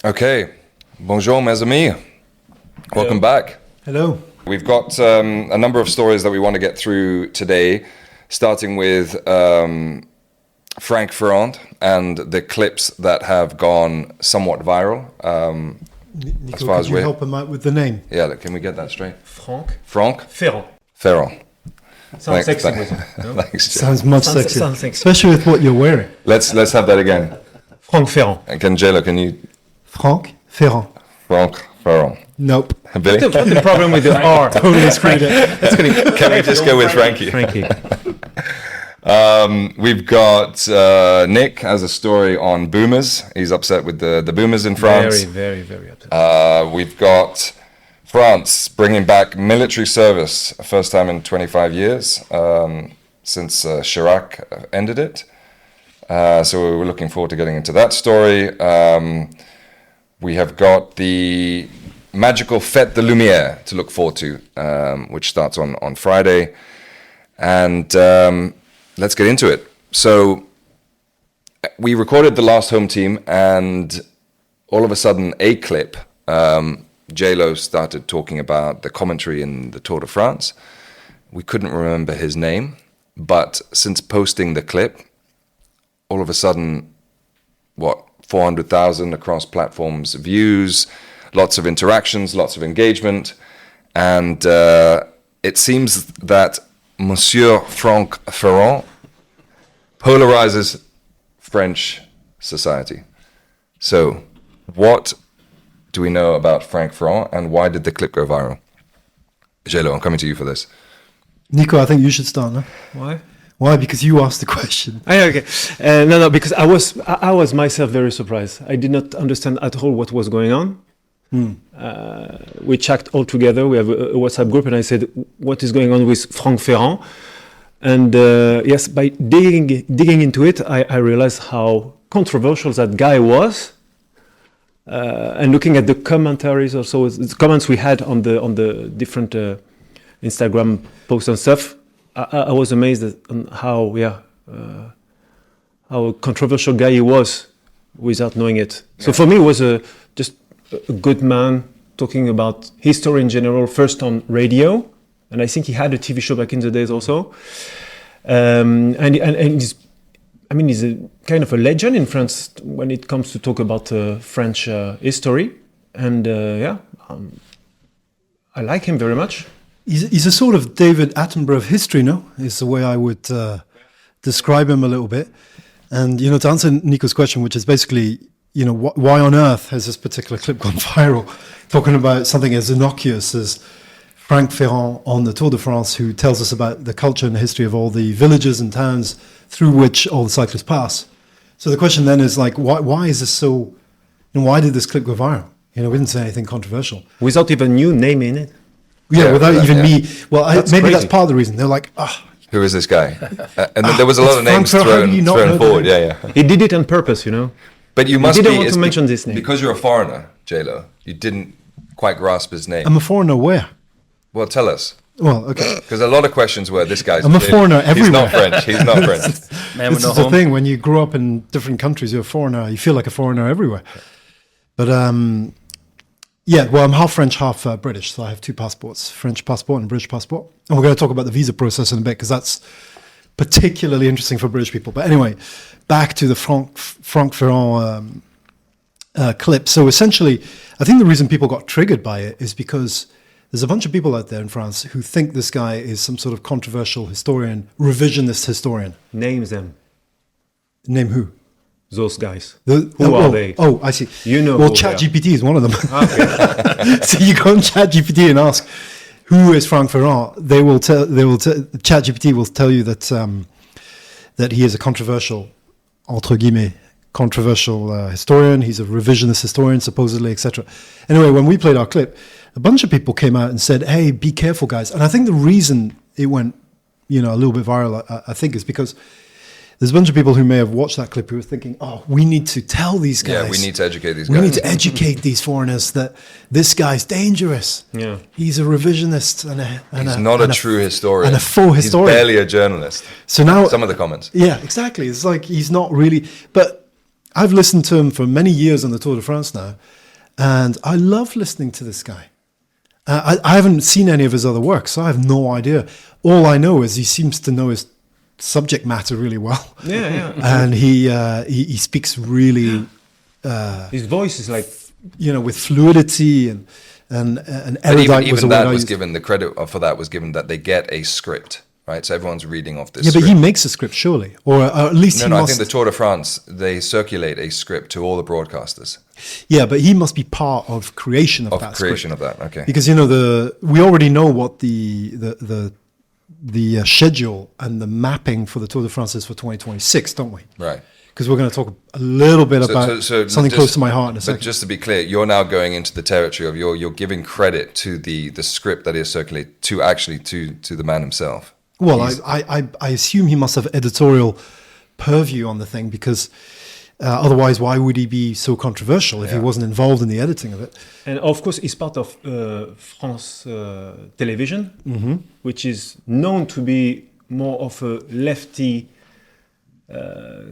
Okay, bonjour mes amis. Welcome back. Hello. We've got a number of stories that we want to get through today, starting with Franck Ferrand and the clips that have gone somewhat viral. Nico, as far as could you help him out with the name? Yeah, can we get that straight? Franck Ferrand. Sounds sexy. Thanks, No? thanks, Jay. Sounds much sexier. Sounds sexy. Especially with what you're wearing. Let's have that again. Franck Ferrand. And can you? Franck Ferrand. Franck Ferrand. Nope. Billy? What's the problem with the R? Totally screwed it. Can we just go with Frankie? Frankie. We've got Nick has a story on boomers. He's upset with the boomers in France. Very, very upset. We've got France bringing back military service, first time in 25 years since Chirac ended it. So we're looking forward to getting into that story. We have got the magical Fête de Lumières to look forward to, which starts on Friday. And let's get into it. So we recorded the last home team, and all of a sudden a clip, J-Lo started talking about the commentary in the Tour de France. We couldn't remember his name, but since posting the clip, all of a sudden, 400,000 across platforms views, lots of interactions, lots of engagement, and it seems that Monsieur Franck Ferrand polarizes French society. So, what do we know about Franck Ferrand, and why did the clip go viral? J-Lo, I'm coming to you for this. Nico, I think you should start now. Why? Why? Because you asked the question. Okay. No, because I was myself very surprised. I did not understand at all what was going on. We checked all together. We have a WhatsApp group, and I said, "What is going on with Franck Ferrand?" And yes, by digging into it, I realized how controversial that guy was. And looking at the commentaries, also the comments we had on the different Instagram posts and stuff, I was amazed on how controversial guy he was without knowing it. Yeah. So for me, it was just a good man talking about history in general, first on radio, and I think he had a TV show back in the days also. And he's a kind of a legend in France when it comes to talk about French history. And I like him very much. He's a sort of David Attenborough of history, no? Is the way I would describe him a little bit. And, to answer Nico's question, which is basically, why on earth has this particular clip gone viral? Talking about something as innocuous as Franck Ferrand on the Tour de France, who tells us about the culture and the history of all the villages and towns through which all the cyclists pass. So the question then is why is this so, why did this clip go viral? We didn't say anything controversial. Without even you naming it. Yeah, without even me. Well, maybe crazy. that's part of the reason. They're like, who is this guy? And then there was a lot of names thrown forward. Yeah. He did it on purpose, But you must didn't want to mention this name. Because you're a foreigner, J-Lo. You didn't quite grasp his name. I'm a foreigner where? Well, tell us. Well, okay. Because a lot of questions were, this guy's... I'm a foreigner everywhere. He's not French. This is the thing, when you grow up in different countries, you're a foreigner, you feel like a foreigner everywhere. But, I'm half French, half British, so I have two passports, French passport and British passport. And we're going to talk about the visa process in a bit, because that's particularly interesting for British people. But anyway, back to the Franck Ferrand clip. So essentially, I think the reason people got triggered by it is because there's a bunch of people out there in France who think this guy is some sort of controversial historian, revisionist historian. Name them. Name who? Those guys. Who are they? Oh, I see. Well, ChatGPT is one of them. Okay. So you go on ChatGPT and ask, who is Franck Ferrand? ChatGPT will tell you that he is a controversial, entre guillemets, controversial historian. He's a revisionist historian, supposedly, etc. Anyway, when we played our clip, a bunch of people came out and said, "Hey, be careful, guys." And I think the reason it went, a little bit viral, I think, is because there's a bunch of people who may have watched that clip who were thinking, "Oh, we need to tell these guys. Yeah, we need to educate these guys. We need to educate these foreigners that this guy's dangerous. Yeah, he's a revisionist he's not a true historian and a faux historian. He's barely a journalist." So now, some of the comments. Yeah, exactly. It's like he's not really, but. I've listened to him for many years on the Tour de France now, and I love listening to this guy. I haven't seen any of his other work, so I have no idea. All I know is he seems to know his subject matter really well. Yeah. And he speaks really, His voice is like, with fluidity and But erudite even was the word that I was used. given, the credit for that was given that they get a script, right? So everyone's reading off this Yeah, script. but he makes a script, surely, or at least No, he no, I must. think the Tour de France, they circulate a script to all the broadcasters Yeah, but he must be part of creation of of that creation script. of that. Okay. Because we already know what the schedule and the mapping for the Tour de France is for 2026, don't we? Right. Because we're going to talk a little bit about something just- close to my heart in a But second. just to be clear, you're now going into the territory of you're giving credit to the script that is circulated to the man himself. Well, I assume he must have editorial purview on the thing, because otherwise, why would he be so controversial if he wasn't involved in the editing of it? and of course, he's part of France Television, which is known to be more of a lefty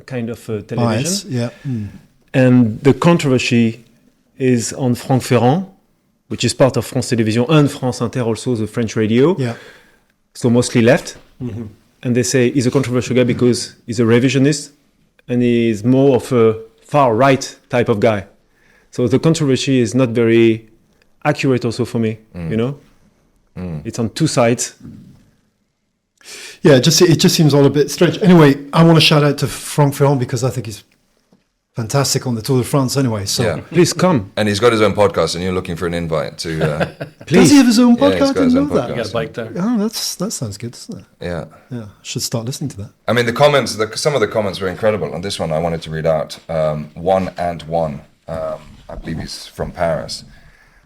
kind of television. Bias, yeah. And the controversy is on Franck Ferrand, which is part of France Télévisions and France Inter, also the French radio. Yeah. So mostly left. And they say he's a controversial guy because he's a revisionist and he's more of a far right type of guy. So the controversy is not very accurate also for me, you know? It's on two sides. Yeah, it just seems all a bit strange. Anyway, I want to shout out to Franck Ferrand because I think he's fantastic on the Tour de France anyway. So Yeah. Please come. And he's got his own podcast, and you're looking for an invite to. Does he have his own Yeah, he's podcast? got I his didn't own know that. podcast. Got a bike there. Oh, that sounds good, doesn't it? Yeah. Yeah, should start listening to that. I mean, the comments, some of the comments were incredible. On this one, I wanted to read out. One, I believe he's from Paris.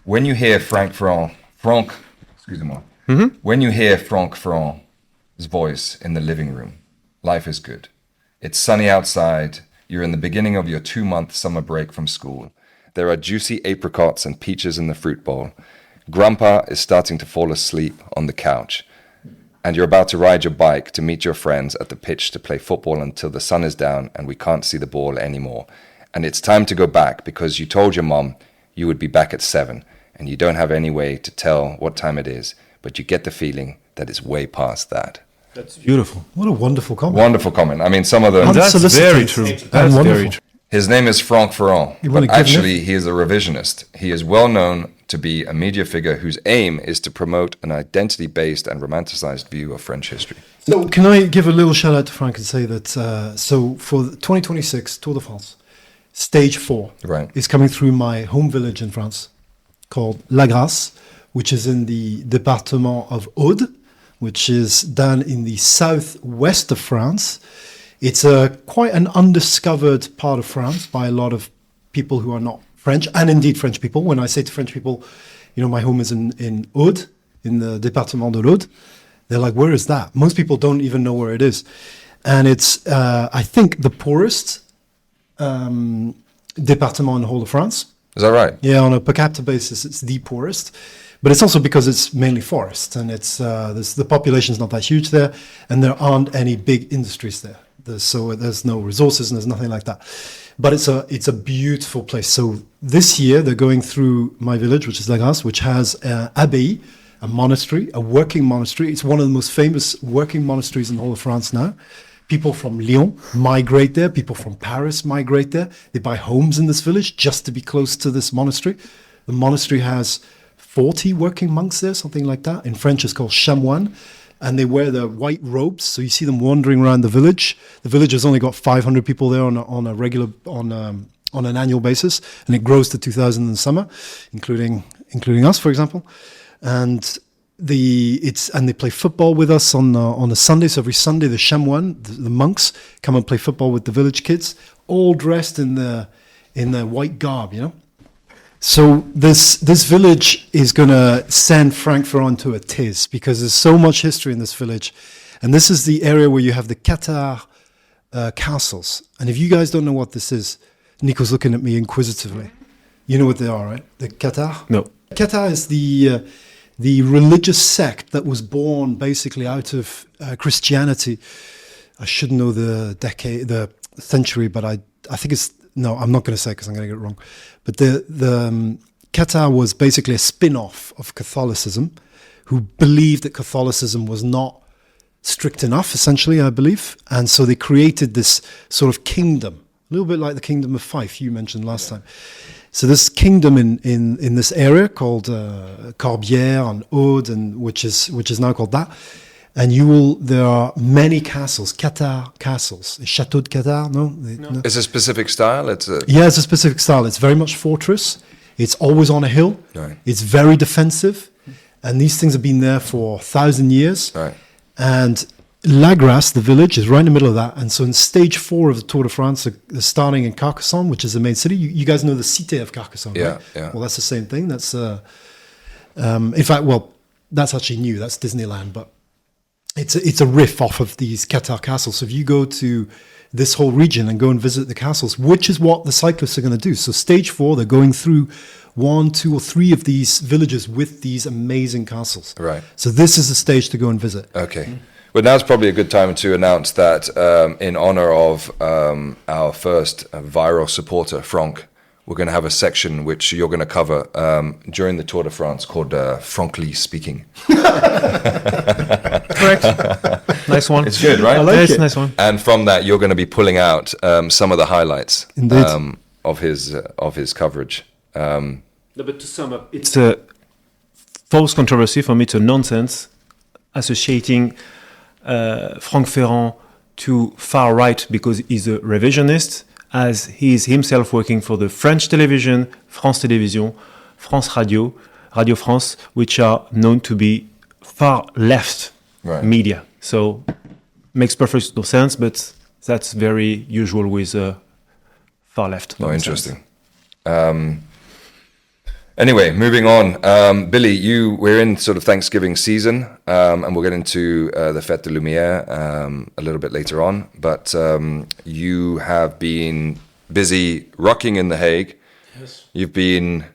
When you hear when you hear Franck Ferrand's voice in the living room, life is good. It's sunny outside. You're in the beginning of your 2-month summer break from school. There are juicy apricots and peaches in the fruit bowl. Grandpa is starting to fall asleep on the couch. And you're about to ride your bike to meet your friends at the pitch to play football until the sun is down and we can't see the ball anymore. And it's time to go back because you told your mom you would be back at 7 and you don't have any way to tell what time it is, but you get the feeling that it's way past that. That's beautiful. What a wonderful comment. Wonderful comment. I mean, some of them... That's Unsolicited very true. and That's wonderful. very true. His name is Franck Ferrand, You wanna but give actually he is a revisionist. He is well known to be a media figure whose aim is to promote an identity-based and romanticized view of French history. So can I give a little shout out to Frank and say that so for the 2026 Tour de France, stage 4 Right. is coming through my home village in France called La Grasse, which is in the département of Aude, which is down in the southwest of France. It's quite an undiscovered part of France by a lot of people who are not French, and indeed French people. When I say to French people, my home is in Aude, in the département de l'Aude, they're like, where is that? Most people don't even know where it is. And it's, I think, the poorest département in the whole of France. Is that right? Yeah, on a per capita basis, it's the poorest. But it's also because it's mainly forest, and it's the population's not that huge there, and there aren't any big industries there. There's no resources and there's nothing like that. But it's a beautiful place. So this year they're going through my village, which is La Grasse, which has an abbey, a monastery, a working monastery. It's one of the most famous working monasteries in the whole of France now. People from Lyon migrate there. People from Paris migrate there. They buy homes in this village just to be close to this monastery. The monastery has 40 working monks there, something like that. In French, it's called chamoine. And they wear the white robes, so you see them wandering around the village. The village has only got 500 people there on an annual basis, and it grows to 2,000 in the summer, including us, for example. And they play football with us on a Sunday. So every Sunday, the chamoine, the monks, come and play football with the village kids, all dressed in the white garb, So this village is going to send Franck Ferrand to a tiz because there's so much history in this village. And this is the area where you have the Qatar castles. And if you guys don't know what this is, Nico's looking at me inquisitively. You know what they are, right? The Qatar? No. Qatar is the religious sect that was born basically out of Christianity. I should know the century, but I think it's no, I'm not going to say because I'm going to get it wrong. But the Qatar was basically a spin-off of Catholicism, who believed that Catholicism was not strict enough, essentially, I believe. And so they created this sort of kingdom, a little bit like the kingdom of Fife you mentioned last time. So this kingdom in this area called Corbière and Aude, and which is now called that. And there are many castles, Qatar castles, Chateau de Qatar, no? It's a specific style? Yeah, it's a specific style. It's very much fortress. It's always on a hill. Right. It's very defensive. And these things have been there for 1,000 years. Right. And La Grasse, the village, is right in the middle of that. And so in stage 4 of the Tour de France, they're starting in Carcassonne, which is the main city. You guys know the Cité of Carcassonne, right? Yeah. Well, that's the same thing. That's, in fact, that's actually new. That's Disneyland, but it's a riff off of these Qatar castles. So if you go to this whole region and go and visit the castles, which is what the cyclists are going to do. So stage 4, they're going through 1, 2, or 3 of these villages with these amazing castles. Right. So this is the stage to go and visit. Okay. Well, now's probably a good time to announce that in honor of our first viral supporter, Franck, we're going to have a section which you're going to cover during the Tour de France called Frankly Speaking. Correct. Nice one. It's good, right? I like It's it. a nice one. And from that, you're going to be pulling out some of the highlights Indeed. of his coverage. No, but to sum up, it's a false controversy. For me, it's a nonsense associating Franck Ferrand to far right because he's a revisionist, as he is himself working for the French television, France Télévisions, France Radio, Radio France, which are known to be far left media. So makes perfect no sense, but that's very usual with far left. Oh, interesting. Anyway, moving on. Billy, we're in sort of Thanksgiving season, and we'll get into the Fête de Lumières a little bit later on. But you have been busy rocking in The Hague. Yes. You've been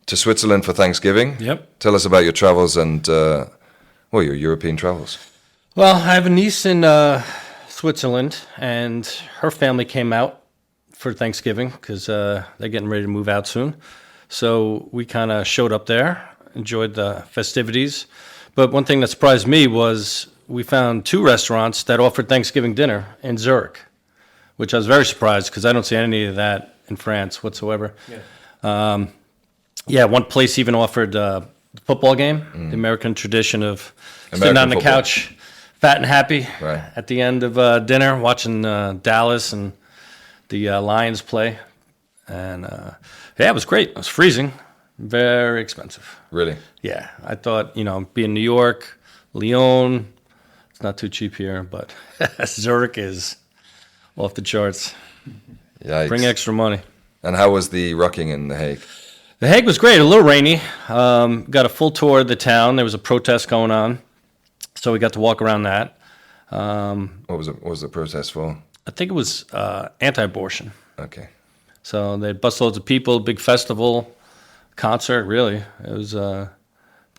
to Switzerland for Thanksgiving. Yep. Tell us about your travels and, your European travels. Well, I have a niece in Switzerland, and her family came out for Thanksgiving because they're getting ready to move out soon. So we kind of showed up there, enjoyed the festivities. But one thing that surprised me was we found 2 restaurants that offered Thanksgiving dinner in Zurich, which I was very surprised because I don't see any of that in France whatsoever. Yeah. One place even offered the football game, the American tradition of sitting on the football. couch, fat and happy, Right. at the end of dinner, watching Dallas and the Lions play. And yeah, it was great. It was freezing, very expensive. Really? Yeah, I thought, being New York, Lyon, it's not too cheap here, but Zurich is off the charts. Yikes. Bring extra money. And how was the rocking in The Hague? The Hague was great, a little rainy. Got a full tour of the town. There was a protest going on, so we got to walk around that. What was the protest for? I think it was anti-abortion. Okay. So they had busloads of people, big festival, concert, really. It was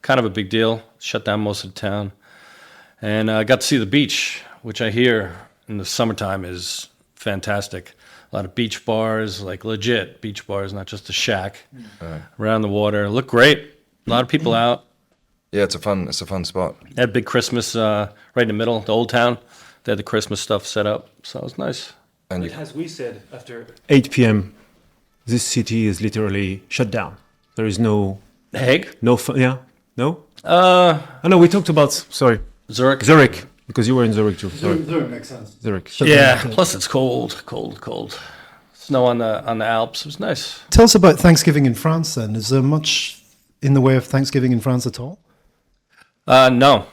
kind of a big deal. Shut down most of the town. And I got to see the beach, which I hear in the summertime is fantastic. A lot of beach bars, like legit beach bars, not just a shack around the water. Looked great. A lot of people out. Yeah, it's a fun spot. They had big Christmas right in the middle, the old town. They had the Christmas stuff set up, so it was nice. And As we said, after 8 p.m., this city is literally shut down. There is no... The Hague? No fun, yeah? No? No, we talked about... Sorry. Zurich. Because you were in Zurich too. Sorry. Zurich makes sense. Zurich. Yeah, plus it's cold. Snow on the Alps. It was nice. Tell us about Thanksgiving in France then. Is there much in the way of Thanksgiving in France at all? No.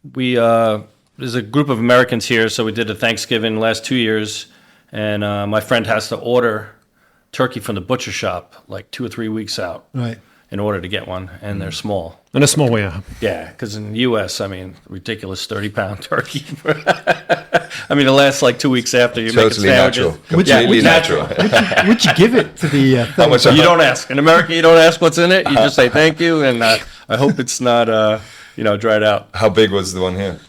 There's a group of Americans here, so we did a Thanksgiving the last 2 years, and my friend has to order turkey from the butcher shop like 2 or 3 weeks out Right. in order to get one, and they're small. In a small way, yeah. Yeah, because in the U.S., ridiculous 30-pound turkey. It lasts like 2 weeks after you totally make it natural. sandwiches. Completely natural. Would you give it to the How much? You don't ask. In America, you don't ask what's in it. You just say thank you, and I hope it's not, dried out. How big was the one here?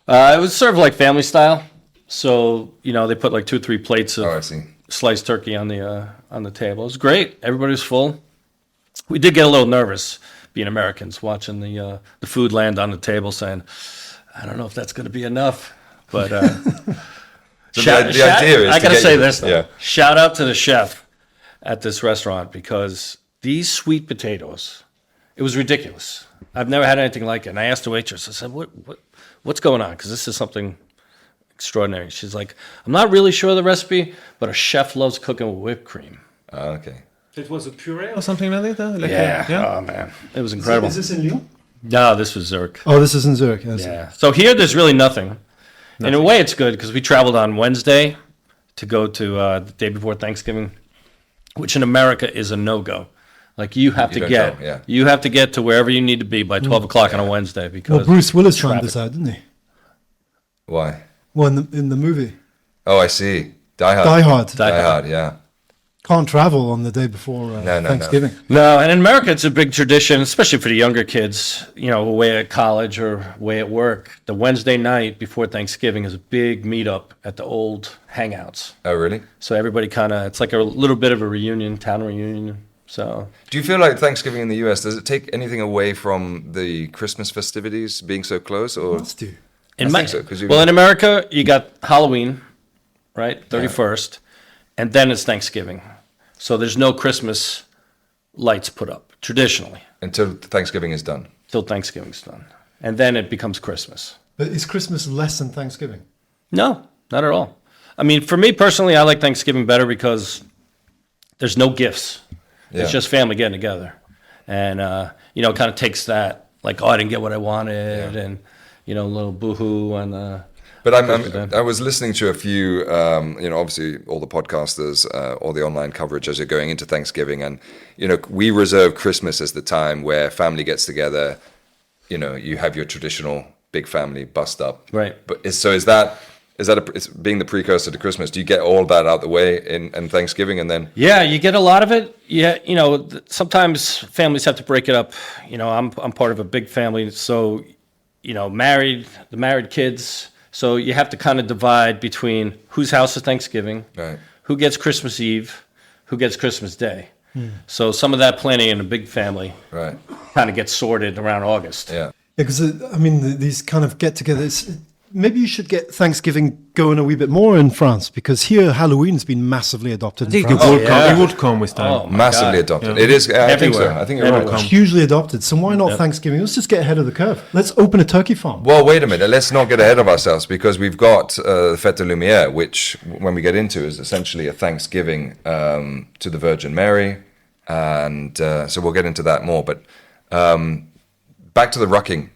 It was served like family style. So, they put like 2 or 3 plates Oh, I of see. sliced turkey on the table. It was great. Everybody was full. We did get a little nervous, being Americans, watching the food land on the table, saying, "I don't know if that's going to be enough." But So the idea is I got to say this, though. Yeah. Shout out to the chef at this restaurant, because these sweet potatoes, it was ridiculous. I've never had anything like it. And I asked the waitress, I said, what's going on? Because this is something extraordinary. She's like, I'm not really sure of the recipe, but a chef loves cooking with whipped cream. Okay. It was a puree or something like that? Oh, man. It was incredible. Is this in Lyon? No, this was Zurich. Oh, this is in Zurich. Yes. Yeah. So here, there's really nothing. In a way, it's good because we traveled on Wednesday to go to the day before Thanksgiving, which in America is a no-go. Like you have to get to wherever you need to be by 12 o'clock on a Wednesday, because Well, Bruce Willis found traffic. this out, didn't he? Why? Well, in the movie. Oh, I see. Die Hard. Die Hard. Die Hard, yeah. Can't travel on the day before No. Thanksgiving. No, and in America, it's a big tradition, especially for the younger kids, away at college or away at work. The Wednesday night before Thanksgiving is a big meetup at the old hangouts. Oh, really? So everybody it's like a little bit of a reunion, town reunion. So Do you feel like Thanksgiving in the US, does it take anything away from the Christmas festivities being so close? Or Let's do. in think so, 'cause in America, you got Halloween, right, 31st, and then it's Thanksgiving. So there's no Christmas lights put up traditionally until Thanksgiving is done? till Thanksgiving's done, and then it becomes Christmas. But is Christmas less than Thanksgiving? No, not at all. I mean, for me personally, I like Thanksgiving better because there's no gifts. Yeah. It's just family getting together. And, it kind of takes that, like, I didn't get what I wanted, and, a little boo-hoo. And, But I was listening to a few, obviously all the podcasters, all the online coverage as you're going into Thanksgiving. And, we reserve Christmas as the time where family gets together. You have your traditional big family bust up. Right. But is that it's being the precursor to Christmas? Do you get all that out the way in Thanksgiving and then? Yeah, you get a lot of it. Yeah, sometimes families have to break it up. I'm part of a big family, so the married kids. So you have to kind of divide between whose house is Thanksgiving, Right. who gets Christmas Eve, who gets Christmas Day. So some of that planning in a big family Right. kind of gets sorted around August. Yeah. Because these kind of get-togethers. Maybe you should get Thanksgiving going a wee bit more in France, because here Halloween's been massively adopted. I think in it France. would come with time. Oh, my Massively God. adopted. Yeah. It is. I think so. Everywhere. I think you're right. Everywhere. Hugely adopted. So why not Thanksgiving? Let's just get ahead of the curve. Let's open a turkey farm. Well, wait a minute. Let's not get ahead of ourselves, because we've got Fête de Lumières, which, when we get into, is essentially a Thanksgiving to the Virgin Mary, and so we'll get into that more. But back to the rucking.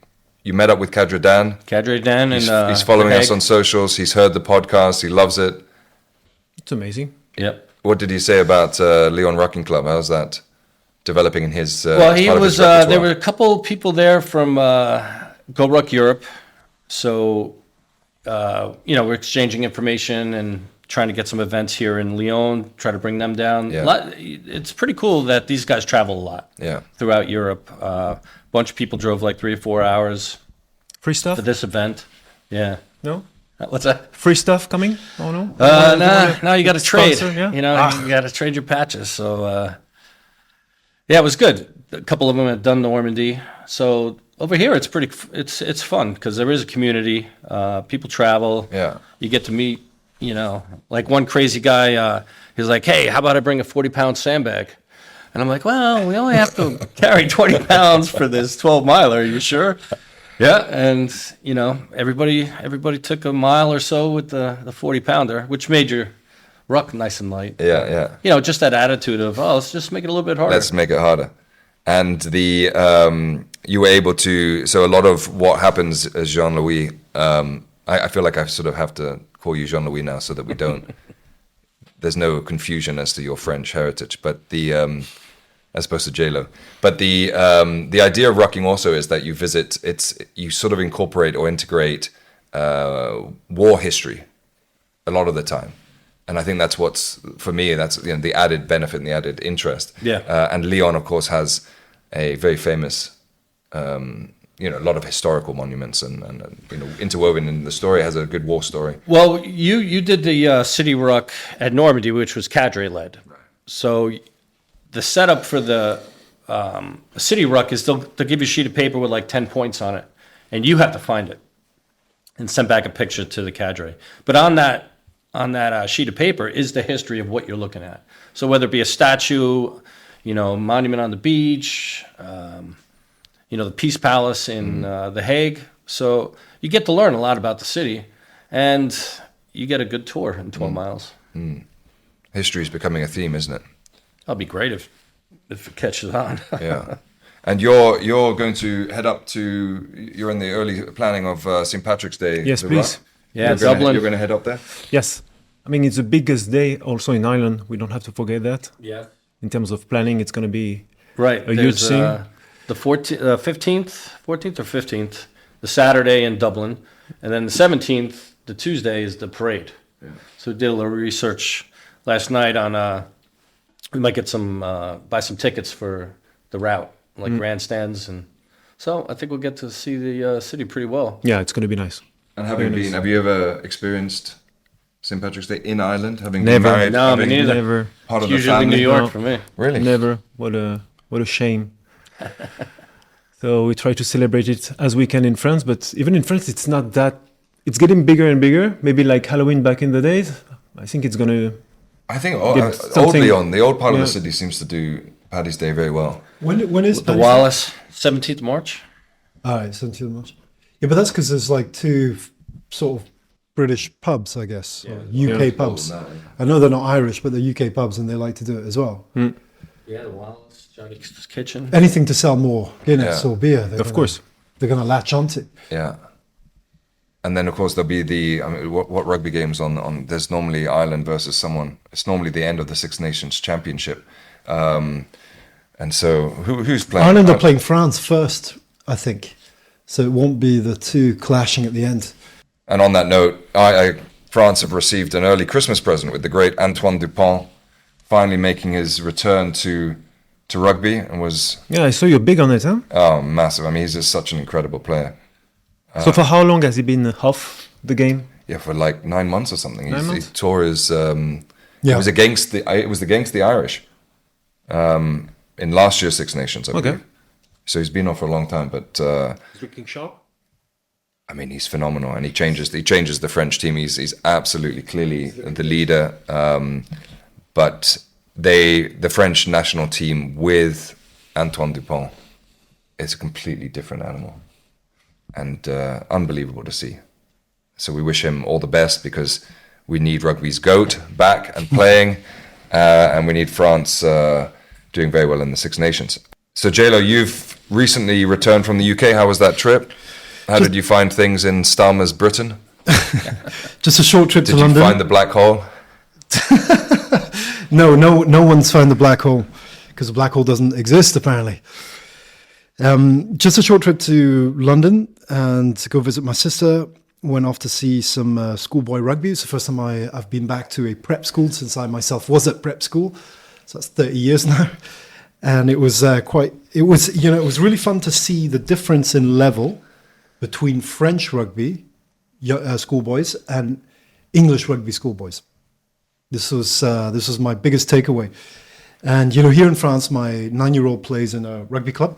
You met up with Cadre Dan. Cadre Dan, and He's following The us Hague. on socials. He's heard the podcast. He loves it. It's amazing. Yep. What did he say about Lyon Rucking Club? How's that developing in his? Well, as he part of was. his repertoire? There were a couple people there from GoRuck Europe, so we're exchanging information and trying to get some events here in Lyon. Try to bring them down. Yeah. It's pretty cool that these guys travel a lot. Yeah. Throughout Europe, a bunch of people drove like 3 or 4 hours Free stuff? for this event. Yeah. No? What's that? Free stuff coming? Oh, no? No, you got to trade. Sponsor, yeah? You got to trade your patches. So, it was good. A couple of them had done Normandy. So over here, it's fun because there is a community. People travel. Yeah. You get to meet, like one crazy guy. He's like, "Hey, how about I bring a 40-pound sandbag?" And I'm like, "Well, we only have to carry 20 pounds for this 12-miler. Are you sure?" Yeah, and everybody took a mile or so with the 40-pounder, which made your ruck nice and light. Yeah. Just that attitude of, let's just make it a little bit harder. Let's make it harder. And you were able to. So a lot of what happens as Jean-Louis. I feel like I sort of have to call you Jean-Louis now, so that we don't. There's no confusion as to your French heritage, but as opposed to J-Lo. But the idea of rucking also is that you sort of incorporate or integrate war history a lot of the time. And I think that's for me, that's the added benefit and the added interest. Yeah. And Lyon, of course, has a very famous a lot of historical monuments and interwoven in the story. It has a good war story. Well, you did the City Ruck at Normandy, which was cadre led. Right. So the setup for the City Ruck is they'll give you a sheet of paper with like 10 points on it, and you have to find it and send back a picture to the cadre. But on that sheet of paper is the history of what you're looking at. So whether it be a statue, monument on the beach, the Peace Palace in The Hague. So you get to learn a lot about the city, and you get a good tour in 12 miles. History is becoming a theme, isn't it? That'll be great if it catches on. Yeah. And you're going to head up to, you're in the early planning of St. Patrick's Day. Yes, please. Yeah, Dublin. You're going to head up there? Yes. I mean, it's the biggest day also in Ireland. We don't have to forget that. Yeah. In terms of planning, it's going to be a huge thing. The 14th or 15th, the Saturday in Dublin. And then the 17th, the Tuesday, is the parade. Yeah. So we did a little research last night on, we might get buy some tickets for the route, like grandstands. And so I think we'll get to see the city pretty well. Yeah, it's going to be nice. And have you ever experienced St. Patrick's Day in Ireland? Having never. Been married, no, me neither. Never. Part of it's the usually family. New York No. for me. Really? Never. What a shame. So we try to celebrate it as we can in France, but even in France, it's not that. It's getting bigger and bigger. Maybe like Halloween back in the days. I think it's gonna. I think Old Lyon, the old part of the city, seems to do Paddy's Day very well. When is The Wallace, 17th March. All right, 17th of March. Yeah, but that's because there's like two sort of British pubs, I guess, or UK pubs. I know they're not Irish, but they're UK pubs, and they like to do it as well. Yeah, the Wallace, Johnny's Kitchen. Anything to sell more Guinness or beer. Of course. They're going to latch onto. Yeah. And then, of course, there'll be what rugby games on. There's normally Ireland versus someone. It's normally the end of the Six Nations Championship. And so, who's playing? Ireland are playing France first, I think. So it won't be the two clashing at the end. And on that note, France have received an early Christmas present with the great Antoine Dupont finally making his return to rugby and was... Yeah, I saw you're big on it, huh? Oh, massive. I mean, he's just such an incredible player. So for how long has he been off the game? Yeah, for like 9 months or something. 9 months? He tore his... It was against the Irish in last year's Six Nations, I believe. Okay. So he's been off for a long time, but... He's looking sharp? I mean, he's phenomenal, and he changes the French team. He's absolutely clearly the leader. But the French national team with Antoine Dupont is a completely different animal, and unbelievable to see. So we wish him all the best, because we need rugby's GOAT back and playing, and we need France doing very well in the Six Nations. So JLo, you've recently returned from the UK. How was that trip? How did you find things in Stalmer's Britain? Just a short trip to London. Did you find the black hole? No one's found the black hole, because the black hole doesn't exist, apparently. Just a short trip to London and to go visit my sister. Went off to see some schoolboy rugby. It's the first time I've been back to a prep school since I myself was at prep school. So that's 30 years now. And it was it was really fun to see the difference in level between French rugby schoolboys and English rugby schoolboys. This was my biggest takeaway. And here in France, my 9-year-old plays in a rugby club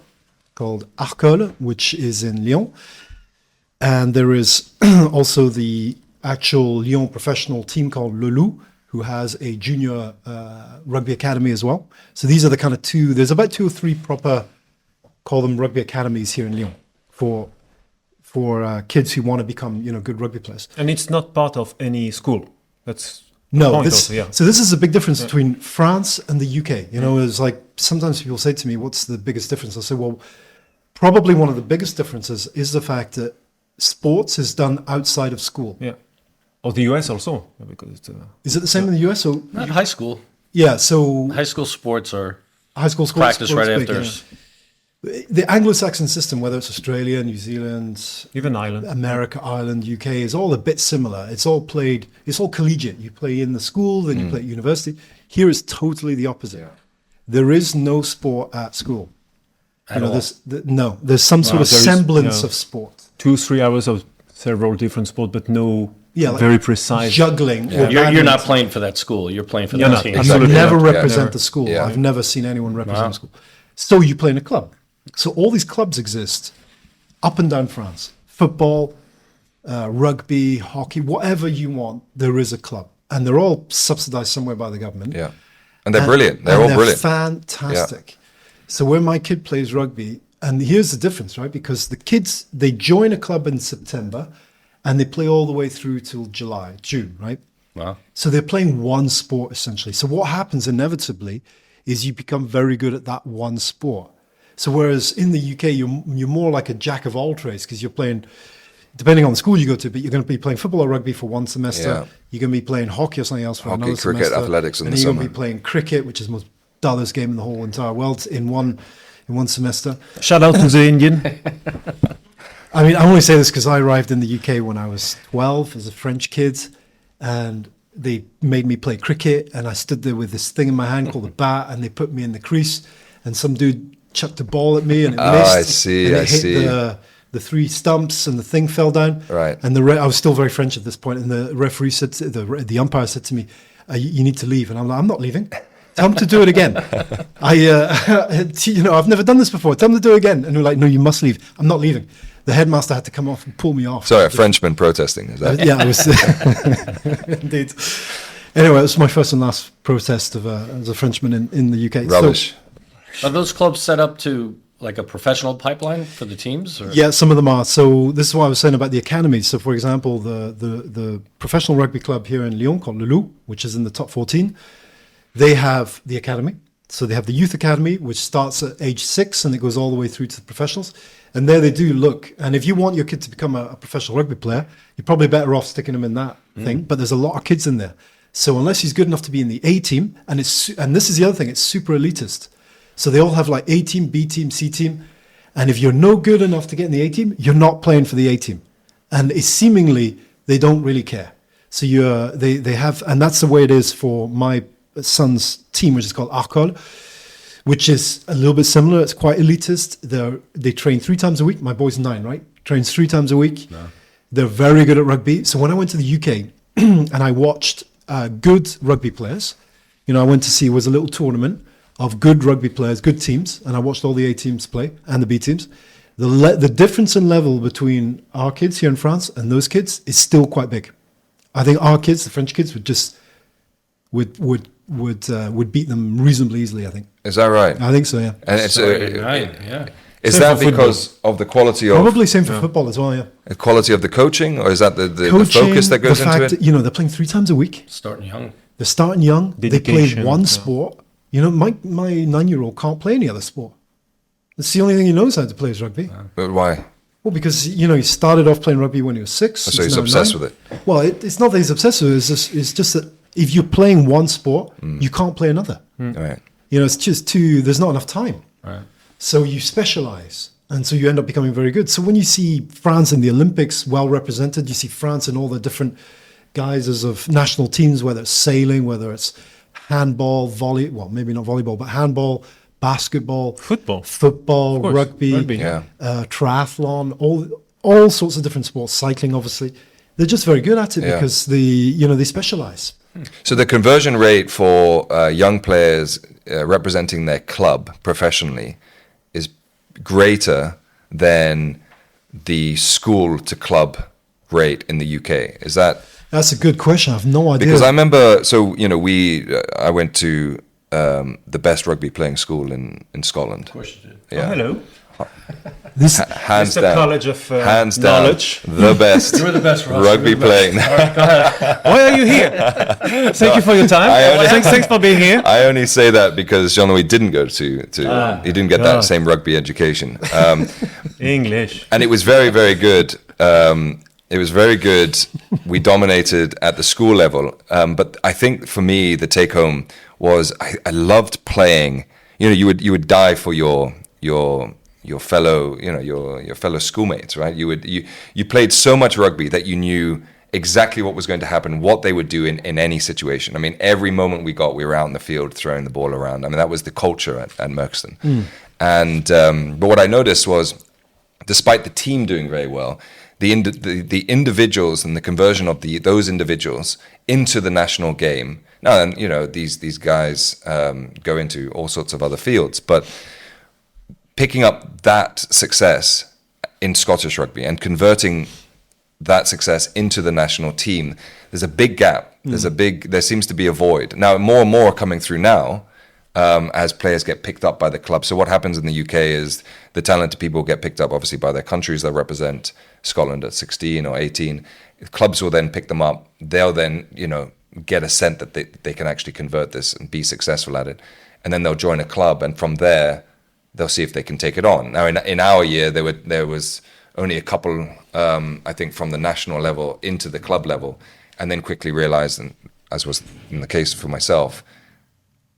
called Hart, which is in Lyon. And there is also the actual Lyon professional team called Le Loup, who has a junior rugby academy as well. So these are the kind of there's about 2 or 3 proper, call them rugby academies here in Lyon for kids who want to become, good rugby players. And it's not part of any school. That's no. So this is a big difference between France and the UK. It's like sometimes people say to me, "What's the biggest difference?" I'll say, "Well, probably one of the biggest differences is the fact that sports is done outside of school." Yeah. Or the US also, because it's. Is it the same in the US? So Not high school. Yeah. So High school sports are high school sports practice right big, after. yeah. The Anglo-Saxon system, whether it's Australia, New Zealand, Even Ireland. America, Ireland, UK, is all a bit similar. It's all collegiate. You play in the school, then you play at university. Here is totally the opposite. Yeah. There is no sport at school. At all? There's some sort of there is, semblance no. of sport. 2-3 hours of several different sports, but no Yeah, like very precise. juggling. Or You're not badminton. playing for that school. You're playing for You're that not. team. You Absolutely never not. represent Never. the school. Yeah. I've never seen anyone represent Wow. the school. So you play in a club. So all these clubs exist up and down France. Football, rugby, hockey, whatever you want, there is a club. And they're all subsidized somewhere by the government. Yeah. And they're brilliant. They're And all brilliant. Fantastic. So when my kid plays rugby, and here's the difference, right? Because the kids, they join a club in September and they play all the way through till June, right? Wow. So they're playing one sport essentially. So what happens inevitably is you become very good at that one sport. So whereas in the UK, you're more like a jack of all trades because you're playing, depending on the school you go to, but you're going to be playing football or rugby for one semester. Yeah. You're going to be playing hockey or something else for Hockey, another cricket, semester. athletics in and the then you're going summer. to be playing cricket, which is the most dullest game in the whole entire world in one semester. Shout out to the Indian. I mean, I only say this because I arrived in the UK when I was 12 as a French kid, and they made me play cricket, and I stood there with this thing in my hand called a bat, and they put me in the crease, and some dude chucked a ball at me, and it missed. I see, and I it hit see. the three stumps, and the thing fell down. Right. And I was still very French at this point, and the referee said, the umpire said to me, "You need to leave," and I'm like, "I'm not leaving. Tell him to do it again. I've never done this before. Tell him to do it again." And we're like, "No, you must leave. I'm not leaving." The headmaster had to come off and pull me off. Sorry, a Frenchman protesting. Is that? Yeah, I was indeed. Anyway, it was my first and last protest as a Frenchman in the UK. Rubbish. Are those clubs set up to like a professional pipeline for the teams? Or? Yeah, some of them are. So this is what I was saying about the academies. So for example, the professional rugby club here in Lyon called Le Loup, which is in the top 14, they have the academy. So they have the youth academy, which starts at age 6 and it goes all the way through to the professionals. And there they do look. And if you want your kid to become a professional rugby player, you're probably better off sticking him in that thing. But there's a lot of kids in there. So unless he's good enough to be in the A team, and this is the other thing, it's super elitist. So they all have like A team, B team, C team. And if you're no good enough to get in the A team, you're not playing for the A team. And it's seemingly, they don't really care. So they have, and that's the way it is for my son's team, which is called Hart, which is a little bit similar. It's quite elitist. They train 3 times a week. My boy's 9, right? Trains 3 times a week. No. They're very good at rugby. So when I went to the UK and I watched good rugby players, I went to see, it was a little tournament of good rugby players, good teams, and I watched all the A teams play and the B teams. The difference in level between our kids here in France and those kids is still quite big. I think our kids, the French kids, would beat them reasonably easily, I think. Is that right? I think so, yeah. And it's Right, yeah. Is Same that for because of the quality of Probably same for football as well, yeah. the quality of the coaching, or is that the Coaching, focus that goes the into fact it? that, they're playing 3 times a week. Starting young. They're starting young. They play Dedication, one yeah. sport. My 9-year-old can't play any other sport. It's the only thing he knows how to play is rugby. But why? Well, because, he started off playing rugby when he was 6. So he's now obsessed 9. with it. Well, it's not that he's obsessed with it. It's just that if you're playing one sport, you can't play another. Right. It's just there's not enough time. Right. So you specialize. And so you end up becoming very good. So when you see France in the Olympics well represented, you see France in all the different guises of national teams, whether it's sailing, whether it's handball, maybe not volleyball, but handball, basketball, football, rugby, Yeah. triathlon, all sorts of different sports, cycling, obviously. They're just very good at it Yeah. because they specialize. So the conversion rate for young players representing their club professionally is greater than the school to club rate in the UK. Is that? That's a good question. I have no idea. Because I remember, I went to the best rugby playing school in Scotland. Of course you did. Yeah. Hello. Hands It's a down. college of Hands knowledge. down. The best. You were the best, Ross. Rugby You were the best. playing. All right, go ahead. Why are you here? Thank you for your time. Thanks for being here. I only say that because Jean-Louis didn't go to he didn't get that God. same rugby education. English. And it was very, very good. It was very good. We dominated at the school level. But I think for me, the take home was I loved playing. You would die for your fellow, your fellow schoolmates, right? You played so much rugby that you knew exactly what was going to happen, what they would do in any situation. I mean, every moment we were out in the field throwing the ball around. I mean, that was the culture at Merkston. And but what I noticed was, despite the team doing very well, the individuals and the conversion of those individuals into the national game. Now, and these guys go into all sorts of other fields, but picking up that success in Scottish rugby and converting that success into the national team, there's a big gap. There seems to be a void. Now, more and more are coming through now as players get picked up by the club. So what happens in the UK is the talented people get picked up, obviously, by their countries that represent Scotland at 16 or 18. Clubs will then pick them up. They'll then, get a sense that they can actually convert this and be successful at it. And then they'll join a club, and from there, they'll see if they can take it on. Now, in our year, there was only a couple, I think, from the national level into the club level, and then quickly realized, and as was in the case for myself,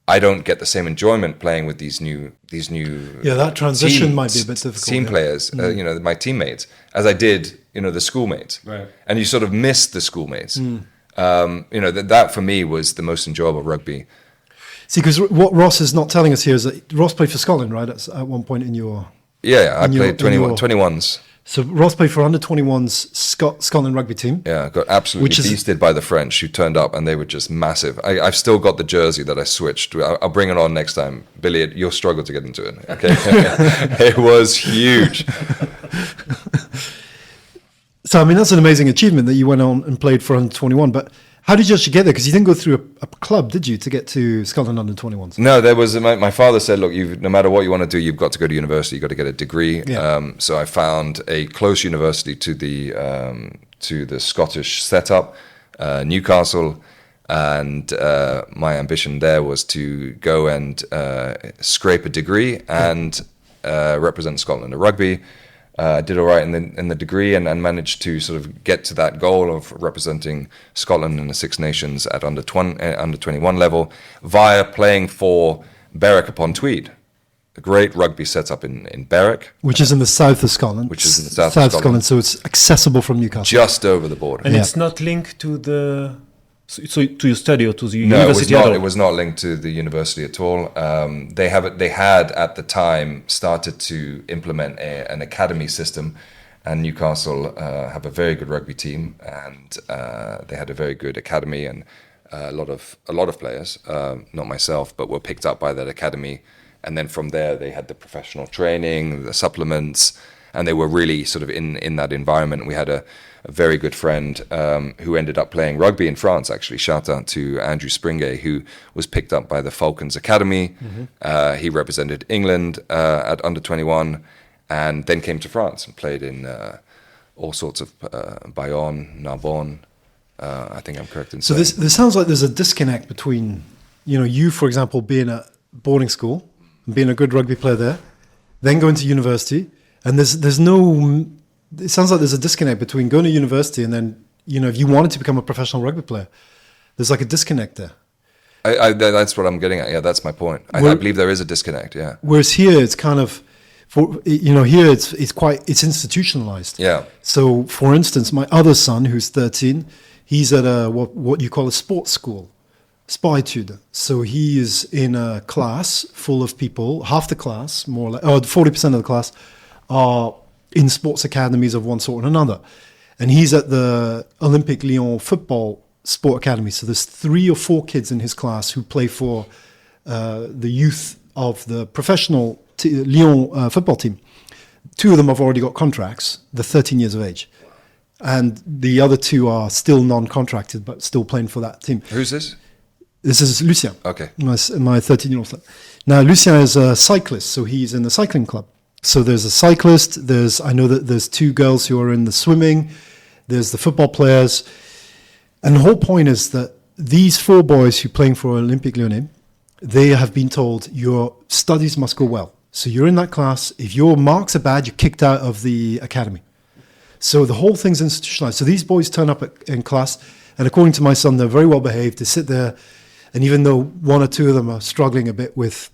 I don't get the same enjoyment playing with these new. Yeah, that transition might be a bit difficult. Team players, my teammates, as I did, the schoolmates, right? And you sort of miss the schoolmates. That for me was the most enjoyable rugby. See, because what Ross is not telling us here is that Ross played for Scotland, right? At one point in your... Yeah, I played 21s. So Ross played for under-21s Scotland rugby team. Yeah, got absolutely beasted by the French who turned up, and they were just massive. I've still got the jersey that I switched. I'll bring it on next time. Billy, you'll struggle to get into it. Okay, it was huge. So, I mean, that's an amazing achievement that you went on and played for under-21, but how did you actually get there? Because you didn't go through a club, did you, to get to Scotland under-21s? No, there was. My father said, look, no matter what you want to do, you've got to go to university. You've got to get a degree. Yeah. So I found a close university to the Scottish setup, Newcastle, and my ambition there was to go and scrape a degree and represent Scotland at rugby. I did all right in the degree and managed to sort of get to that goal of representing Scotland in the Six Nations at under 21 level via playing for Berwick upon Tweed, a great rugby setup in Berwick. Which is in the south of Scotland. Which is in the south of Scotland. So it's accessible from Newcastle. Just over the border. And it's not linked to the... So to your study or to the university? No, it was not linked to the university at all. They had at the time started to implement an academy system, and Newcastle have a very good rugby team, and they had a very good academy and a lot of players, not myself, but were picked up by that academy, and then from there they had the professional training, the supplements, and they were really sort of in that environment. We had a very good friend who ended up playing rugby in France, actually. Shout out to Andrew Springay, who was picked up by the Falcons Academy. Mm-hmm. He represented England at under-21 and then came to France and played in all sorts of Bayonne, Narbonne. I think I'm correct in saying. So this sounds like there's a disconnect between, you, for example, being at boarding school, being a good rugby player there, then going to university, and there's no... It sounds like there's a disconnect between going to university and then, if you wanted to become a professional rugby player, there's like a disconnect there. That's what I'm getting at. Yeah, that's my point. I believe there is a disconnect. Yeah. Whereas here, it's kind of, here it's institutionalized. Yeah. So, for instance, my other son, who's 13, he's at what you call a sports school, Spy-tude. So he is in a class full of people, half the class, more or less, 40% of the class are in sports academies of one sort or another. And he's at the Olympique Lyon football sport academy. So there's 3 or 4 kids in his class who play for the youth of the professional Lyon football team. 2 of them have already got contracts. They're 13 years of age. And the other 2 are still non-contracted, but still playing for that team. Who's this? This is Lucien. Okay. My 13-year-old son. Now, Lucien is a cyclist, so he's in the cycling club. So there's a cyclist, I know that there's 2 girls who are in the swimming, there's the football players. And the whole point is that these 4 boys who are playing for Olympique Lyonnais, they have been told your studies must go well. So you're in that class, if your marks are bad, you're kicked out of the academy. So the whole thing's institutionalized. So these boys turn up in class, and according to my son, they're very well behaved. They sit there, and even though 1 or 2 of them are struggling a bit with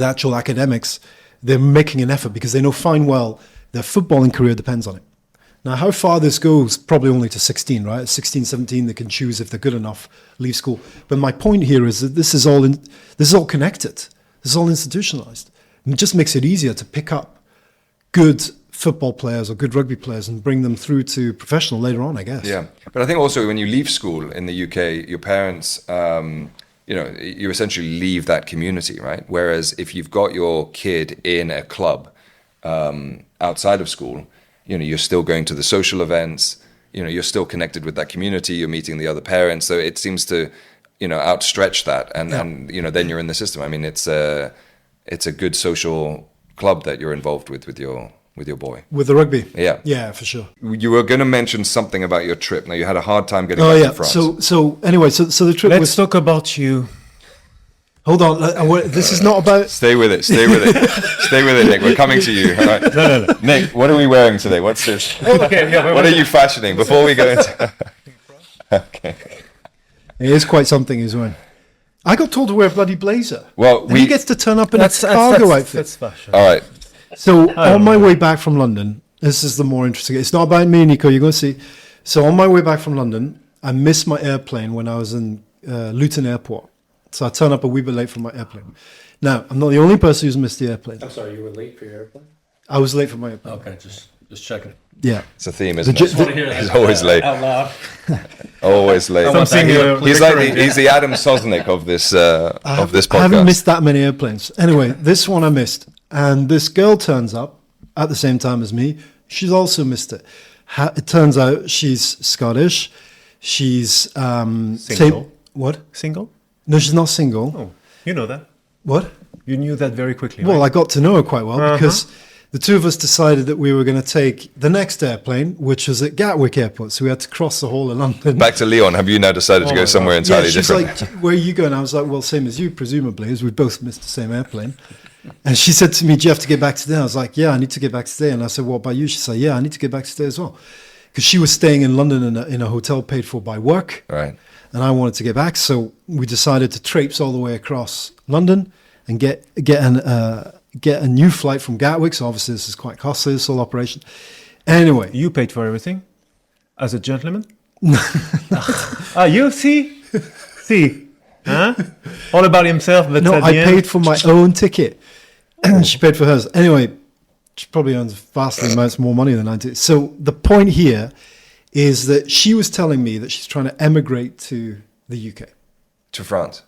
actual academics, they're making an effort because they know fine well their footballing career depends on it. Now, how far this goes, probably only to 16, right? At 16, 17, they can choose if they're good enough, leave school. But my point here is that this is all connected. This is all institutionalized. It just makes it easier to pick up good football players or good rugby players and bring them through to professional later on, I guess. Yeah, but I think also when you leave school in the UK, your parents, you essentially leave that community, right? Whereas if you've got your kid in a club outside of school, you're still going to the social events, you're still connected with that community, you're meeting the other parents. So it seems to, outstretch that. And then you're in the system. I mean, it's a good social club that you're involved with your boy. With the rugby? Yeah. Yeah, for sure. You were going to mention something about your trip. Now, you had a hard time getting back to France. So anyway, so the trip Let's was... talk about you. Hold on, this is not about... Stay with it, Stay with it, Nick. We're coming to you. All right. No. Nick, what are we wearing today? What's this? Okay, yeah, What are you fashioning before we go into... Okay. It is quite something he's wearing. I got told to wear a bloody blazer. Well, he gets to turn up in a cargo outfit. That's fashion. All right. So on my way back from London, this is the more interesting. It's not about me, Nico. You're going to see. So on my way back from London, I missed my airplane when I was in Luton Airport. So I turned up a wee bit late for my airplane. Now, I'm not the only person who's missed the airplane. I'm sorry, you were late for your airplane? I was late for my airplane. Okay, just checking. Yeah. It's a theme, isn't Just want to it? hear that He's always late. out loud. Always late. He's the Adam Sosnick of this podcast. I haven't missed that many airplanes. Anyway, this one I missed. And this girl turns up at the same time as me. She's also missed it. It turns out she's Scottish. She's... Single. What? Single? No, she's not single. Oh, you know that. What? You knew that very quickly, Well, right? I got to know her quite well because the two of us decided that we were going to take the next airplane, which was at Gatwick Airport. So we had to cross the whole of London. Back to Lyon. Have you now decided to go somewhere entirely she's different? like, where are you going? I was like, well, same as you, presumably, as we both missed the same airplane. And she said to me, do you have to get back today? I was like, yeah, I need to get back today. And I said, what about you? She said, yeah, I need to get back today as well. Because she was staying in London in a hotel paid for by work. Right. And I wanted to get back. So we decided to traipse all the way across London and get a new flight from Gatwick. So obviously this is quite costly, this whole operation. Anyway. You paid for everything as a gentleman? You see? Huh? All about himself, but no, at I the end... paid for my own ticket. She paid for hers. Anyway, she probably earns vastly amounts more money than I do. So the point here is that she was telling me that she's trying to emigrate to the UK. To France.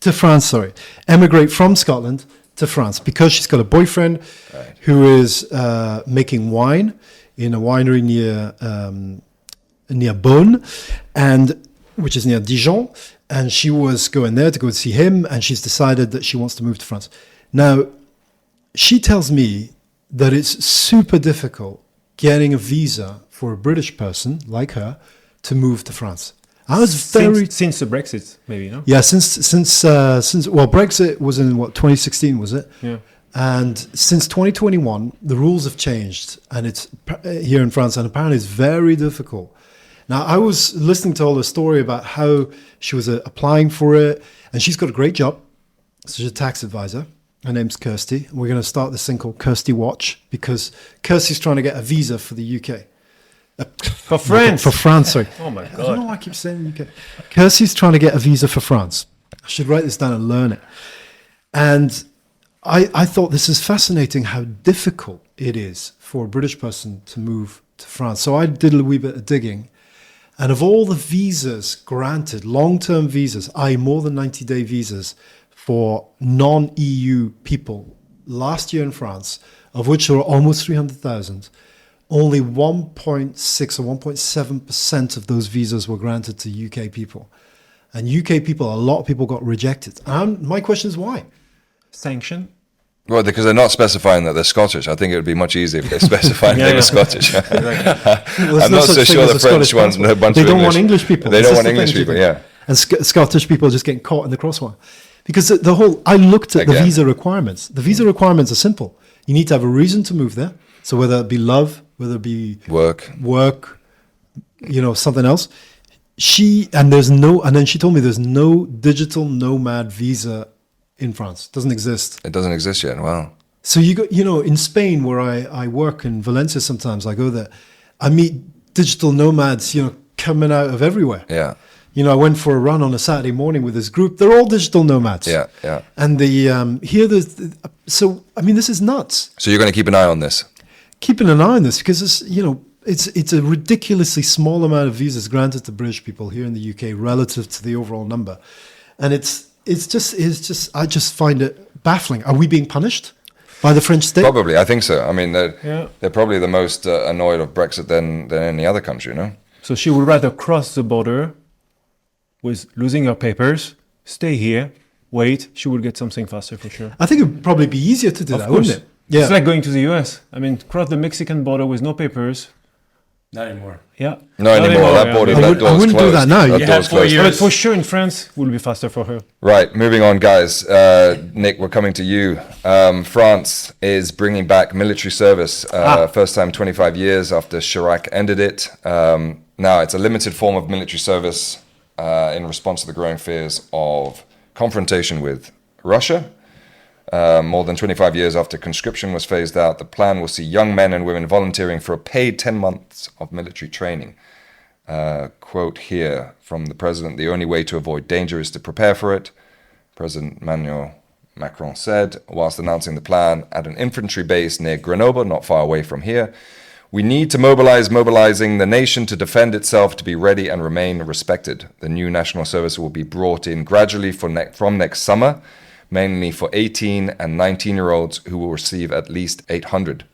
To France, sorry. Emigrate from Scotland to France because she's got a boyfriend who is making wine in a winery near Beaune, which is near Dijon. And she was going there to go see him, and she's decided that she wants to move to France. Now, she tells me that it's super difficult getting a visa for a British person like her to move to France. I was since the Brexit, maybe, no? Yeah, since Brexit was in 2016, was it? Yeah. And since 2021, the rules have changed, and it's here in France, and apparently it's very difficult. Now, I was listening to all the story about how she was applying for it, and she's got a great job. So she's a tax advisor. Her name's Kirsty. We're going to start this thing called Kirsty Watch because Kirsty's trying to get a visa for the UK. For France? For France, sorry. Oh, my God. I don't know why I keep saying UK. Kirsty's trying to get a visa for France. I should write this down and learn it. And I thought this is fascinating how difficult it is for a British person to move to France. So I did a wee bit of digging. And of all the visas granted, long-term visas, i.e. more than 90-day visas for non-EU people last year in France, of which there were almost 300,000, only 1.6 or 1.7% of those visas were granted to UK people. And UK people, a lot of people got rejected. And my question is why? Sanction? Well, because they're not specifying that they're Scottish. I think it would be much easier if they specified they were Scottish. I'm not so sure the French want a bunch of English. They don't want English people. They don't want English people, yeah. And Scottish people are just getting caught in the crossfire. Because I looked at the visa requirements. The visa requirements are simple. You need to have a reason to move there. So whether it be love, whether it be work, something else. And then she told me there's no digital nomad visa in France. It doesn't exist. It doesn't exist yet. Wow. So in Spain where I work in Valencia sometimes, I go there, I meet digital nomads, coming out of everywhere. Yeah. You know, I went for a run on a Saturday morning with this group. They're all digital nomads. Yeah, yeah. And so I mean, this is nuts. So you're going to keep an eye on this. Keeping an eye on this because it's a ridiculously small amount of visas granted to British people here in the UK relative to the overall number, and it's just I just find it baffling. Are we being punished by the French state? Probably, I think so. I mean, they're probably the most annoyed of Brexit than any other country, no? So she would rather cross the border with losing her papers, stay here, wait. She would get something faster for sure. I think it would probably be easier to do that, wouldn't it? Yeah. It's like going to the US. I mean, cross the Mexican border with no papers. Not anymore. Yeah. Not anymore. That border, I that door's wouldn't do closed. that now. That You door's had 4 closed. years. But for sure in France, it will be faster for her. Right, moving on, guys. Nick, we're coming to you. France is bringing back military service. First time 25 years after Chirac ended it. Now, it's a limited form of military service in response to the growing fears of confrontation with Russia. More than 25 years after conscription was phased out, the plan will see young men and women volunteering for a paid 10 months of military training. Quote here from the president: "The only way to avoid danger is to prepare for it," President Emmanuel Macron said, whilst announcing the plan at an infantry base near Grenoble, not far away from here. "We need to mobilizing the nation to defend itself, to be ready and remain respected. The new national service will be brought in gradually from next summer, mainly for 18 and 19-year-olds who will receive at least 800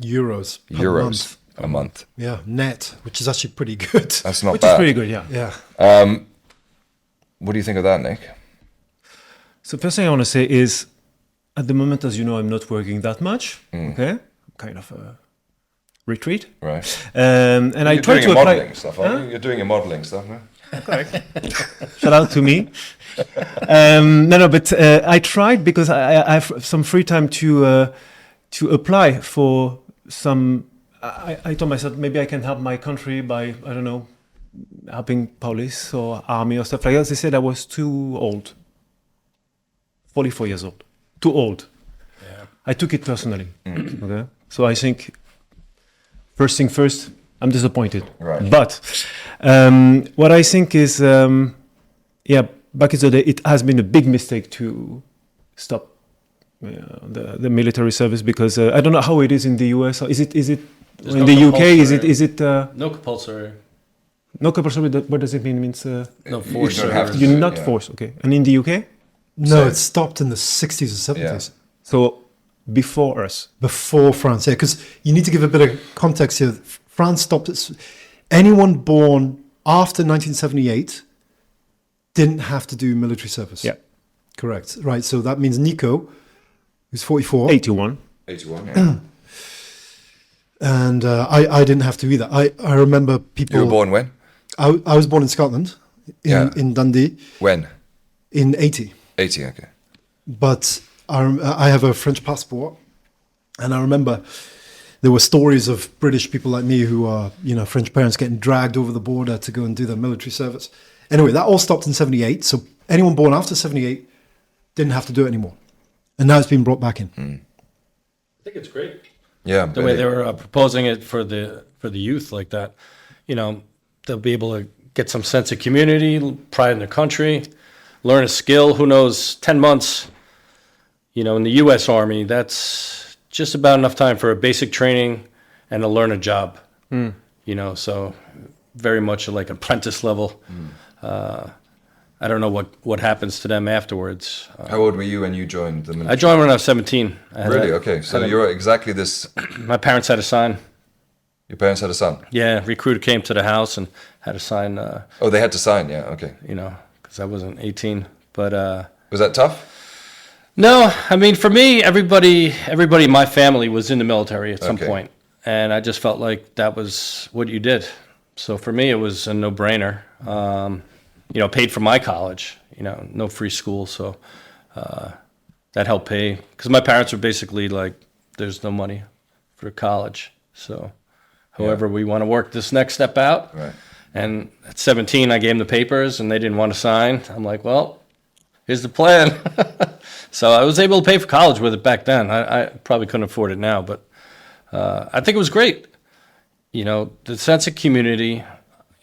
euros per month. a month." Yeah, net, which is actually pretty good. That's not Which bad. is pretty good, yeah. Yeah. What do you think of that, Nick? So first thing I want to say is, at the moment, as you know, I'm not working that much. Okay, kind of a retreat. Right. And I You're try doing to your apply. modeling stuff, aren't you? You're doing your modeling stuff, no? Shout out to me. But I tried because I have some free time to apply for some. I told myself maybe I can help my country by, I don't know, helping police or army or stuff like that. They said I was too old. 44 years old. Too old. Yeah. I took it personally. Okay. So I think first thing first, I'm disappointed. Right. But what I think is, back in the day, it has been a big mistake to stop the military service because I don't know how it is in the US. Is it There's in no the UK? compulsory. Is it No compulsory. no compulsory? What does it mean? It means No force. You don't have to. you're not Yeah. forced. Okay. And in the UK, No, So- it stopped in the 60s or 70s. so before us. Before France, yeah, because you need to give a bit of context here. France stopped it. Anyone born after 1978 didn't have to do military service. Yeah. Correct. Right. So that means Nico, who's 44. 81. 81, yeah. And I didn't have to either. I remember people. You were born when? I was born in Scotland, in Dundee, When? in 80. 80, okay. But I have a French passport, and I remember there were stories of British people like me who are, French parents getting dragged over the border to go and do their military service. Anyway, that all stopped in 78. So anyone born after 78 didn't have to do it anymore. And now it's been brought back in. I think it's great. Yeah. The way they were proposing it for the youth like that, they'll be able to get some sense of community, pride in their country, learn a skill. Who knows? 10 months, in the U.S. Army, that's just about enough time for a basic training and to learn a job. So very much like apprentice level. I don't know what happens to them afterwards. How old were you when you joined the military? I joined when I was 17. Really? Okay. So you're exactly this. My parents had to sign. Your parents had a son. Yeah, recruiter came to the house and had to sign. Oh, they had to sign. Yeah. Okay. Because I wasn't 18. But Was that tough? no, I mean, for me, everybody in my family was in the military at some point, and I just felt like that was what you did. So for me, it was a no-brainer. Paid for my college. No free school, so that helped pay. Because my parents were basically like, "There's no money for college, so however we want to work this next step out." Right. And at 17, I gave them the papers, and they didn't want to sign. I'm like, "Well, here's the plan." So I was able to pay for college with it back then. I probably couldn't afford it now, but I think it was great. The sense of community.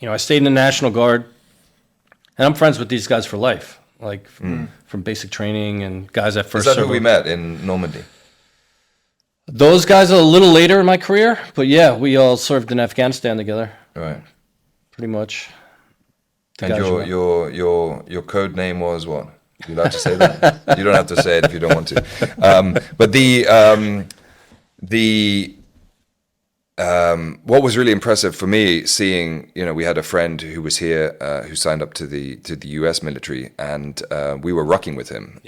I stayed in the National Guard. And I'm friends with these guys for life, like from basic training and guys at Is first. that who we met in Normandy? Those guys are a little later in my career, but yeah, we all served in Afghanistan together, Right. pretty much. The And guys your code name was what? You allowed to say that? You don't have to say it if you don't want to. But what was really impressive for me, seeing, we had a friend who was here who signed up to the US military, and we were rucking with him.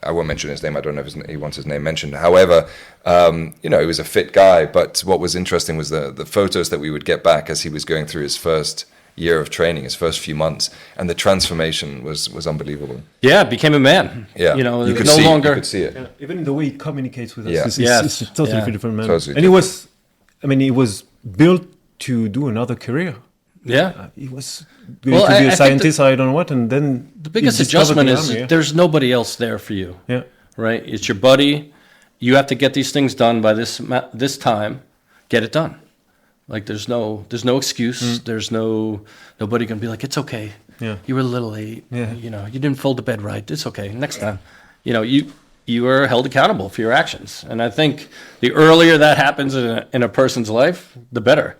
I won't mention his name. I don't know if he wants his name mentioned. However, he was a fit guy. But what was interesting was the photos that we would get back as he was going through his first year of training, his first few months, and the transformation was unbelievable. Yeah, became a man. Yeah, you could no see, longer. You could see it. Yeah, even the way he communicates with us, Yeah. it's a totally different man. Totally and he was built to do another career. Yeah. He was going to be a scientist, I don't know what, and then The biggest he discovered adjustment the is army, yeah. there's nobody else there for you. Yeah. Right? It's your buddy. You have to get these things done by this time. Get it done. Like there's no excuse. There's nobody gonna be like, it's okay. Yeah. You were a little late. Yeah. You didn't fold the bed right. It's okay. Next time. You are held accountable for your actions. And I think the earlier that happens in a person's life, the better.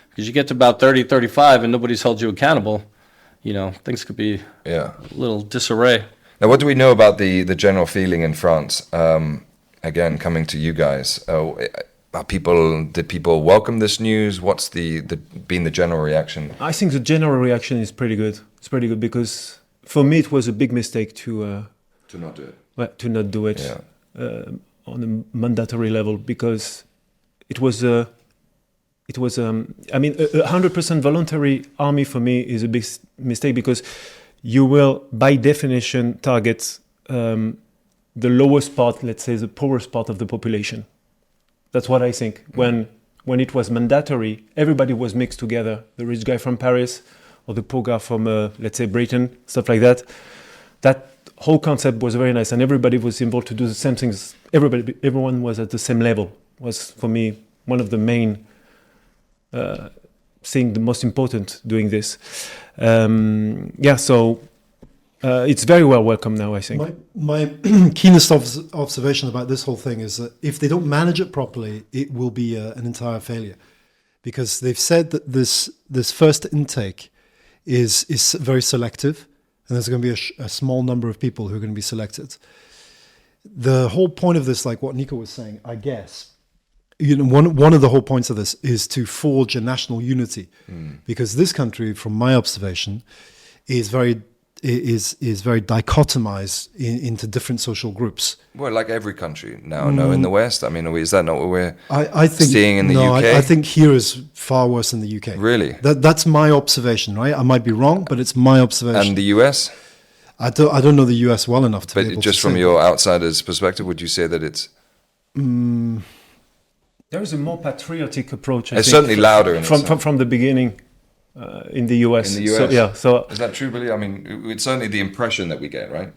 Because you get to about 30, 35 and nobody's held you accountable, things could be a little disarray. Now, what do we know about the general feeling in France? Again, coming to you guys, did people welcome this news? What's been the general reaction? I think the general reaction is pretty good. It's pretty good because for me it was a big mistake to not do it. To not do it on a mandatory level, because it was 100% voluntary army for me is a big mistake, because you will by definition target the lowest part, let's say the poorest part of the population. That's what I think. When it was mandatory, everybody was mixed together. The rich guy from Paris or the poor guy from, let's say, Britain, stuff like that. That whole concept was very nice, and everybody was involved to do the same things. Everyone was at the same level. Was for me one of the main thing, the most important doing this. So it's very well welcome now, I think. My keenest observation about this whole thing is that if they don't manage it properly, it will be an entire failure, because they've said that this first intake is very selective, and there's going to be a small number of people who are going to be selected. The whole point of this, like what Nico was saying, I guess, one of the whole points of this is to forge a national unity, because this country, from my observation, is very dichotomized into different social groups. Well, like every country now, in the West. I mean, is that not what we're I think, seeing in the UK? I think here is far worse than the UK. Really? That's my observation, right? I might be wrong, but it's my observation. And the US? I don't know the US well enough to be able to say. But just from your outsider's perspective, would you say that it's... There is a more patriotic approach, I It's think, certainly louder from the beginning in the US. In the US? So is that true, Billy? I mean, it's certainly the impression that we get, right?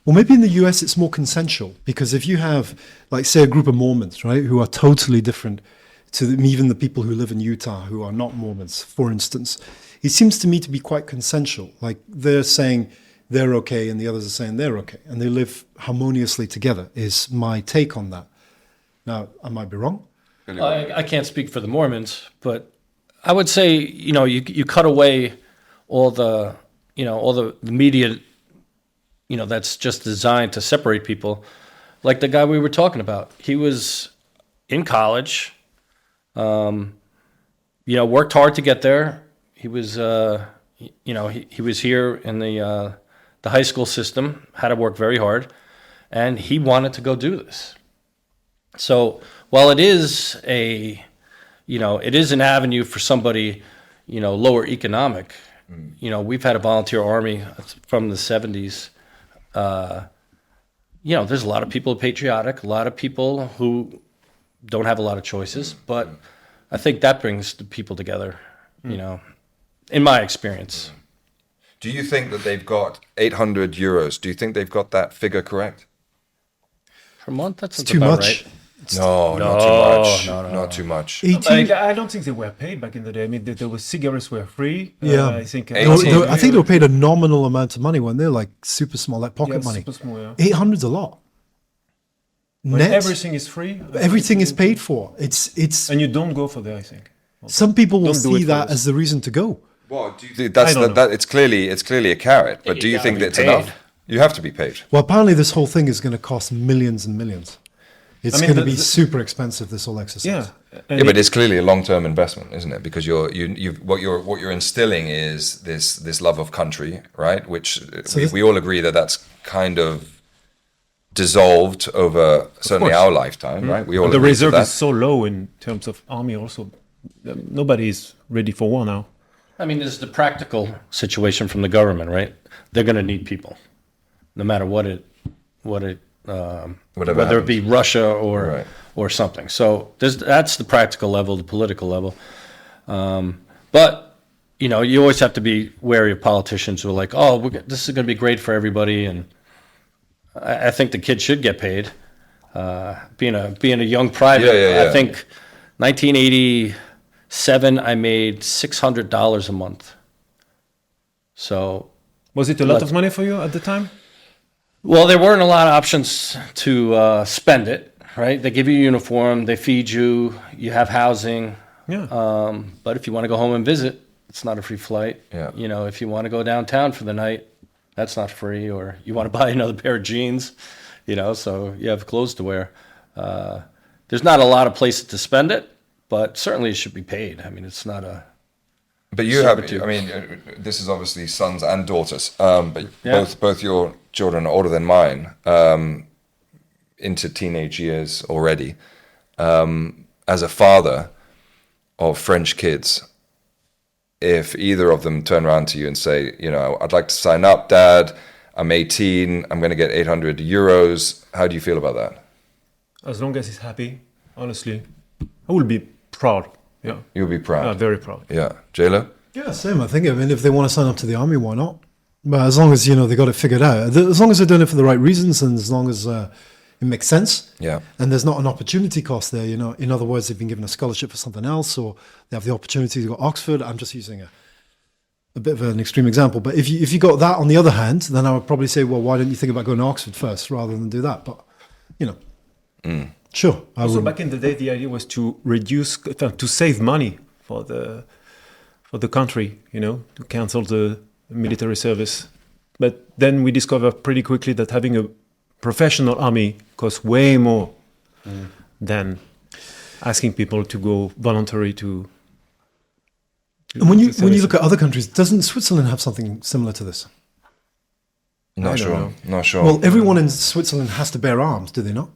Well, maybe in the US it's more consensual, because if you have, like, say, a group of Mormons, right, who are totally different to even the people who live in Utah who are not Mormons, for instance, it seems to me to be quite consensual. Like, they're saying they're okay and the others are saying they're okay, and they live harmoniously together, is my take on that. Now, I might be wrong. I can't speak for the Mormons, but I would say, you cut away all the media, that's just designed to separate people. Like the guy we were talking about, he was in college, worked hard to get there. He was, he was here in the high school system, had to work very hard, and he wanted to go do this. So while it is it is an avenue for somebody, lower economic. We've had a volunteer army from the 70s. There's a lot of people patriotic, a lot of people who don't have a lot of choices, but I think that brings the people together, in my experience. Do you think that they've got 800 euros? Do you think they've got that figure correct? Per month, that's It's too about much. right. No, not too much. Not too much. 18. I don't think they were paid back in the day. I mean, there was cigarettes were free. Yeah. I think. I think they were paid a nominal amount of money when they're like super small, like pocket money. Super small, yeah. 800's a lot. When Net. everything is free. Everything is paid for. It's. And you don't go for that, I think. Some people will Don't do it see for that us. as the reason to go. Well, do you think that's I don't that? It's clearly a carrot, but You do you gotta think be that it's paid. enough? You have to be paid. Well, apparently this whole thing is going to cost millions and millions. It's I mean, going to be the- super expensive. This whole exercise. Yeah. Yeah, but it's clearly a long-term investment, isn't it? Because what you're instilling is this love of country, right? Which we all agree that's kind of dissolved over certainly course. our lifetime, right? We all the agree to reserve that. is so low in terms of army. Also, nobody is ready for war now. I mean, there's the practical situation from the government, right? They're going to need people, no matter whether it be Russia Right. or something. So that's the practical level, the political level. But you always have to be wary of politicians who are like, "Oh, this is going to be great for everybody," and I think the kids should get paid. Being a young private, Yeah. I think 1987, I made $600 a month. So. Was it a lot of money for you at the time? Well, there weren't a lot of options to spend it, right? They give you a uniform, they feed you, you have housing. Yeah. But if you want to go home and visit, it's not a free flight. Yeah. If you want to go downtown for the night, that's not free. Or you want to buy another pair of jeans, so you have clothes to wear. There's not a lot of places to spend it, but certainly it should be paid. I mean, it's not a... But you have, servitude. I mean, this is obviously sons and daughters, but Yeah. both your children are older than mine, into teenage years already. As a father of French kids, if either of them turn around to you and say, I'd like to sign up, Dad, I'm 18, I'm going to get 800 euros, how do you feel about that? As long as he's happy, honestly, I will be proud. Yeah. You'll be proud. Very proud. Yeah. JLo? Yeah, same. I think. I mean, if they want to sign up to the army, why not? But as long as they got it figured out, as long as they're doing it for the right reasons, and as long as it makes sense, Yeah. and there's not an opportunity cost there. In other words, they've been given a scholarship for something else, or they have the opportunity to go to Oxford. I'm just using a bit of an extreme example, but if you got that on the other hand, then I would probably say, well, why don't you think about going to Oxford first rather than do that? But sure. Also, back in the day, the idea was to to save money for the country, to cancel the military service. But then we discovered pretty quickly that having a professional army costs way more than asking people to go voluntary to. And when you look at other countries, doesn't Switzerland have something similar to this? Not sure. Not sure. Well, everyone in Switzerland has to bear arms, do they not?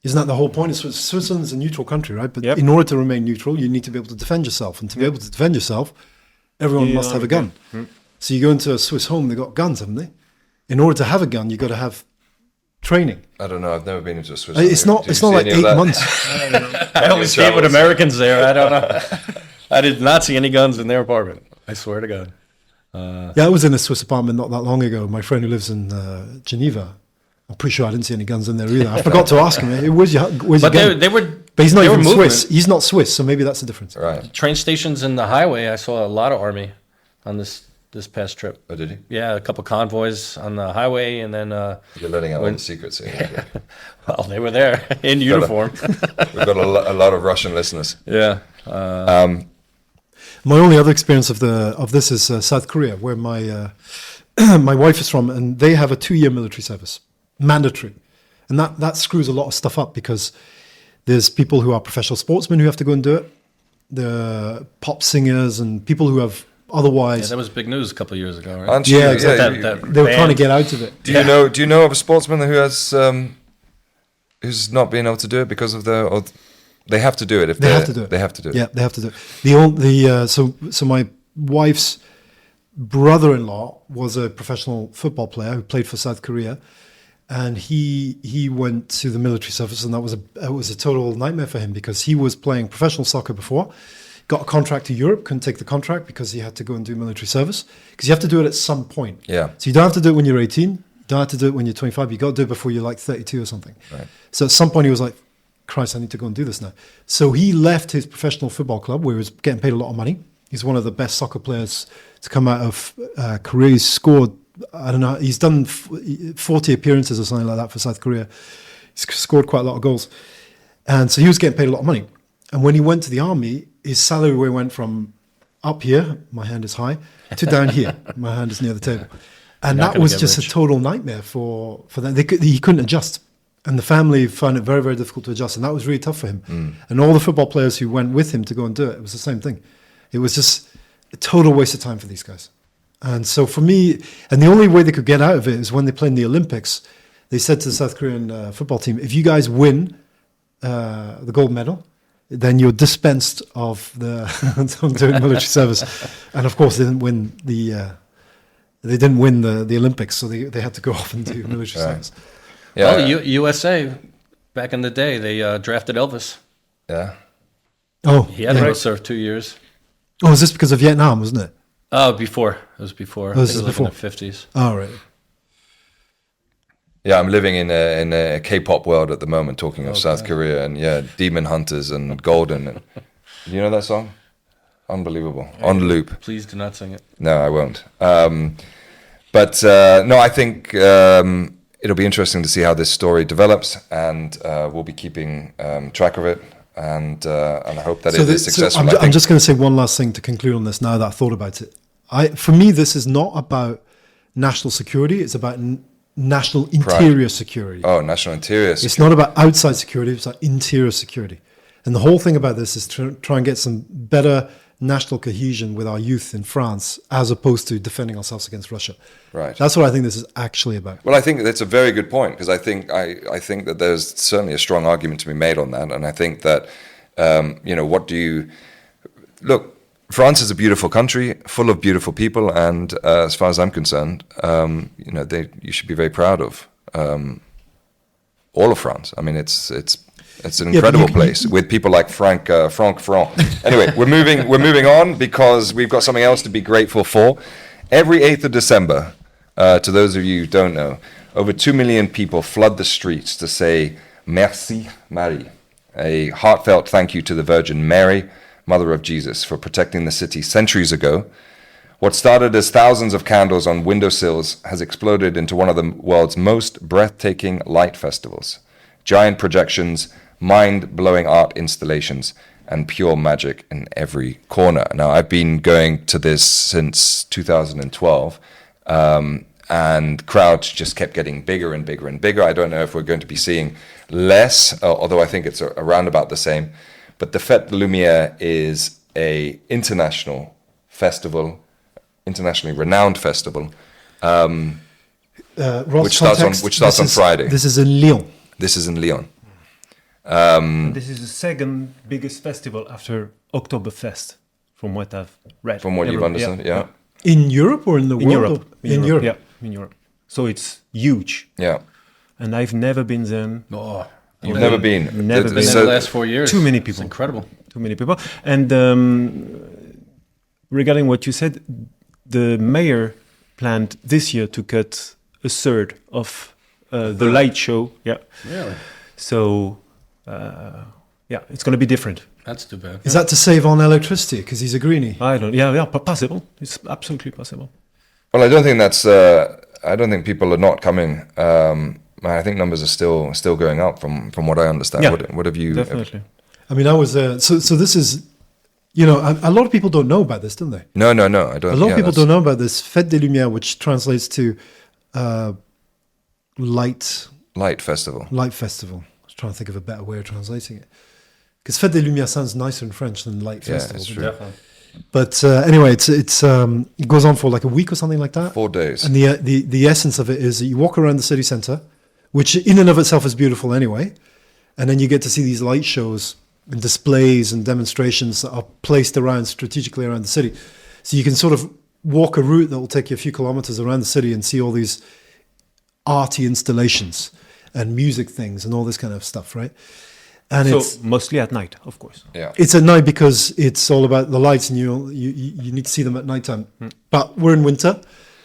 Isn't that the whole point of Switzerland's a neutral country, right? But in order to remain neutral, you need to be able to defend yourself. And to be able to defend yourself, everyone must have a gun. So you go into a Swiss home, they've got guns, haven't they? In order to have a gun, you've got to have training. I don't know. I've never been into a Swiss. It's not like 8 months. I only see it with Americans there. I don't know. I did not see any guns in their apartment. I swear to God. Yeah, I was in a Swiss apartment not that long ago. My friend who lives in Geneva, I'm pretty sure I didn't see any guns in there either. I forgot to ask him, where's your But gun? they were. But he's not they were even movement. Swiss. He's not Swiss, so maybe that's the difference. Right. Train stations in the highway. I saw a lot of army on this past trip. Oh, did he? Yeah, a couple convoys on the highway, and then You're letting out all the secrets here. well, they were there in uniform. We've got a lot of Russian listeners. Yeah. My only other experience of this is South Korea, where my my wife is from, and they have a 2-year military service, mandatory, and that screws a lot of stuff up because there's people who are professional sportsmen who have to go and do it, the pop singers and people who have Yeah, otherwise. that was big news a couple of years ago, right? Aren't you? Yeah, exactly. They were trying to get out of it. Do you know of a sportsman who has who's not been able to do it because of they have to do it if They have to do it. They have to do it. Yeah, they have to do it. So my wife's brother-in-law was a professional football player who played for South Korea, and he went to the military service, and it was a total nightmare for him because he was playing professional soccer before, got a contract to Europe, couldn't take the contract because he had to go and do military service because you have to do it at some point. Yeah. So you don't have to do it when you're 18. don't have to do it when you're 25. You got to do it before you're like 32 or something. Right. So at some point he was like, Christ, I need to go and do this now. So he left his professional football club where he was getting paid a lot of money. He's one of the best soccer players to come out of Korea. He's scored, I don't know, he's done 40 appearances or something like that for South Korea. He's scored quite a lot of goals. And so he was getting paid a lot of money. And when he went to the army, his salary went from up here, my hand is high, to down here, my hand is near the table. And that was just a total nightmare for them. He couldn't adjust. And the family found it very, very difficult to adjust. And that was really tough for him. And all the football players who went with him to go and do it, it was the same thing. It was just a total waste of time for these guys. And so for me, and the only way they could get out of it is when they played in the Olympics, they said to the South Korean football team, if you guys win the gold medal, then you're dispensed of the doing military service. And of course, they didn't win the Olympics, so they had to go off and do military service. Yeah. Well, USA, back in the day, they drafted Elvis. Yeah. Oh, he had to go serve 2 years. Oh, is this because of Vietnam, wasn't it? Oh, before. It was before. Oh, this is before. before. In the 50s. Oh, right. Yeah, I'm living in a K-pop world at the moment, talking of South Korea and Demon Hunters and Golden. And, you know that song? Unbelievable. On loop. Please do not sing it. No, I won't. But no, I think it'll be interesting to see how this story develops, and we'll be keeping track of it. And I hope that it is successful. I'm just going to say one last thing to conclude on this now that I thought about it. For me, this is not about national security. It's about national interior security. Oh, national interior security. It's not about outside security. It's about interior security. And the whole thing about this is to try and get some better national cohesion with our youth in France, as opposed to defending ourselves against Russia. Right. That's what I think this is actually about. Well, I think that's a very good point, because I think that there's certainly a strong argument to be made on that, and I think that what do you look? France is a beautiful country, full of beautiful people, and as far as I'm concerned, you should be very proud of all of France. I mean, it's an incredible place with people like Franck Ferrand. Anyway, we're moving on, because we've got something else to be grateful for. Every 8th of December, to those of you who don't know, over 2 million people flood the streets to say Merci Marie, a heartfelt thank you to the Virgin Mary, Mother of Jesus, for protecting the city centuries ago. What started as thousands of candles on windowsills has exploded into one of the world's most breathtaking light festivals. Giant projections, mind-blowing art installations, and pure magic in every corner. Now, I've been going to this since 2012, and crowds just kept getting bigger and bigger and bigger. I don't know if we're going to be seeing less, although I think it's around about the same. But the Fête des Lumières is a international festival, internationally renowned festival, which starts on Friday. This is in Lyon. This is in Lyon. This is the second biggest festival after Oktoberfest, from what I've read. From what you've understood, yeah. In Europe or in the world? In Europe. Yeah, in Europe. So it's huge. Yeah. And I've never been there. Oh, You've never been? Never been. In the last 4 years. Too many people. It's incredible. Too many people. And regarding what you said, the mayor planned this year to cut a third of the light show. Yeah. Really? So, it's going to be different. That's too bad. Is that to save on electricity? Because he's a greenie. I don't. Yeah, possible. It's absolutely possible. Well, I don't think that's. I don't think people are not coming. I think numbers are still going up from what I understand. Yeah, what have you? Definitely. I mean, I was so this is, a lot of people don't know about this, don't they? No, I don't. A lot of people don't know about this Fête des Lumières, which translates to light festival. Light festival. I was trying to think of a better way of translating it, because Fête des Lumières sounds nicer in French than light festival. It's true. Definitely. But anyway, it goes on for like a week or something like that. 4 days. And the essence of it is that you walk around the city centre, which in and of itself is beautiful anyway, and then you get to see these light shows and displays and demonstrations that are placed strategically around the city. So you can sort of walk a route that will take you a few kilometers around the city and see all these arty installations and music things and all this kind of stuff, right? And so it's mostly at night, of course. Yeah. It's at night because it's all about the lights, and you need to see them at nighttime. But we're in winter,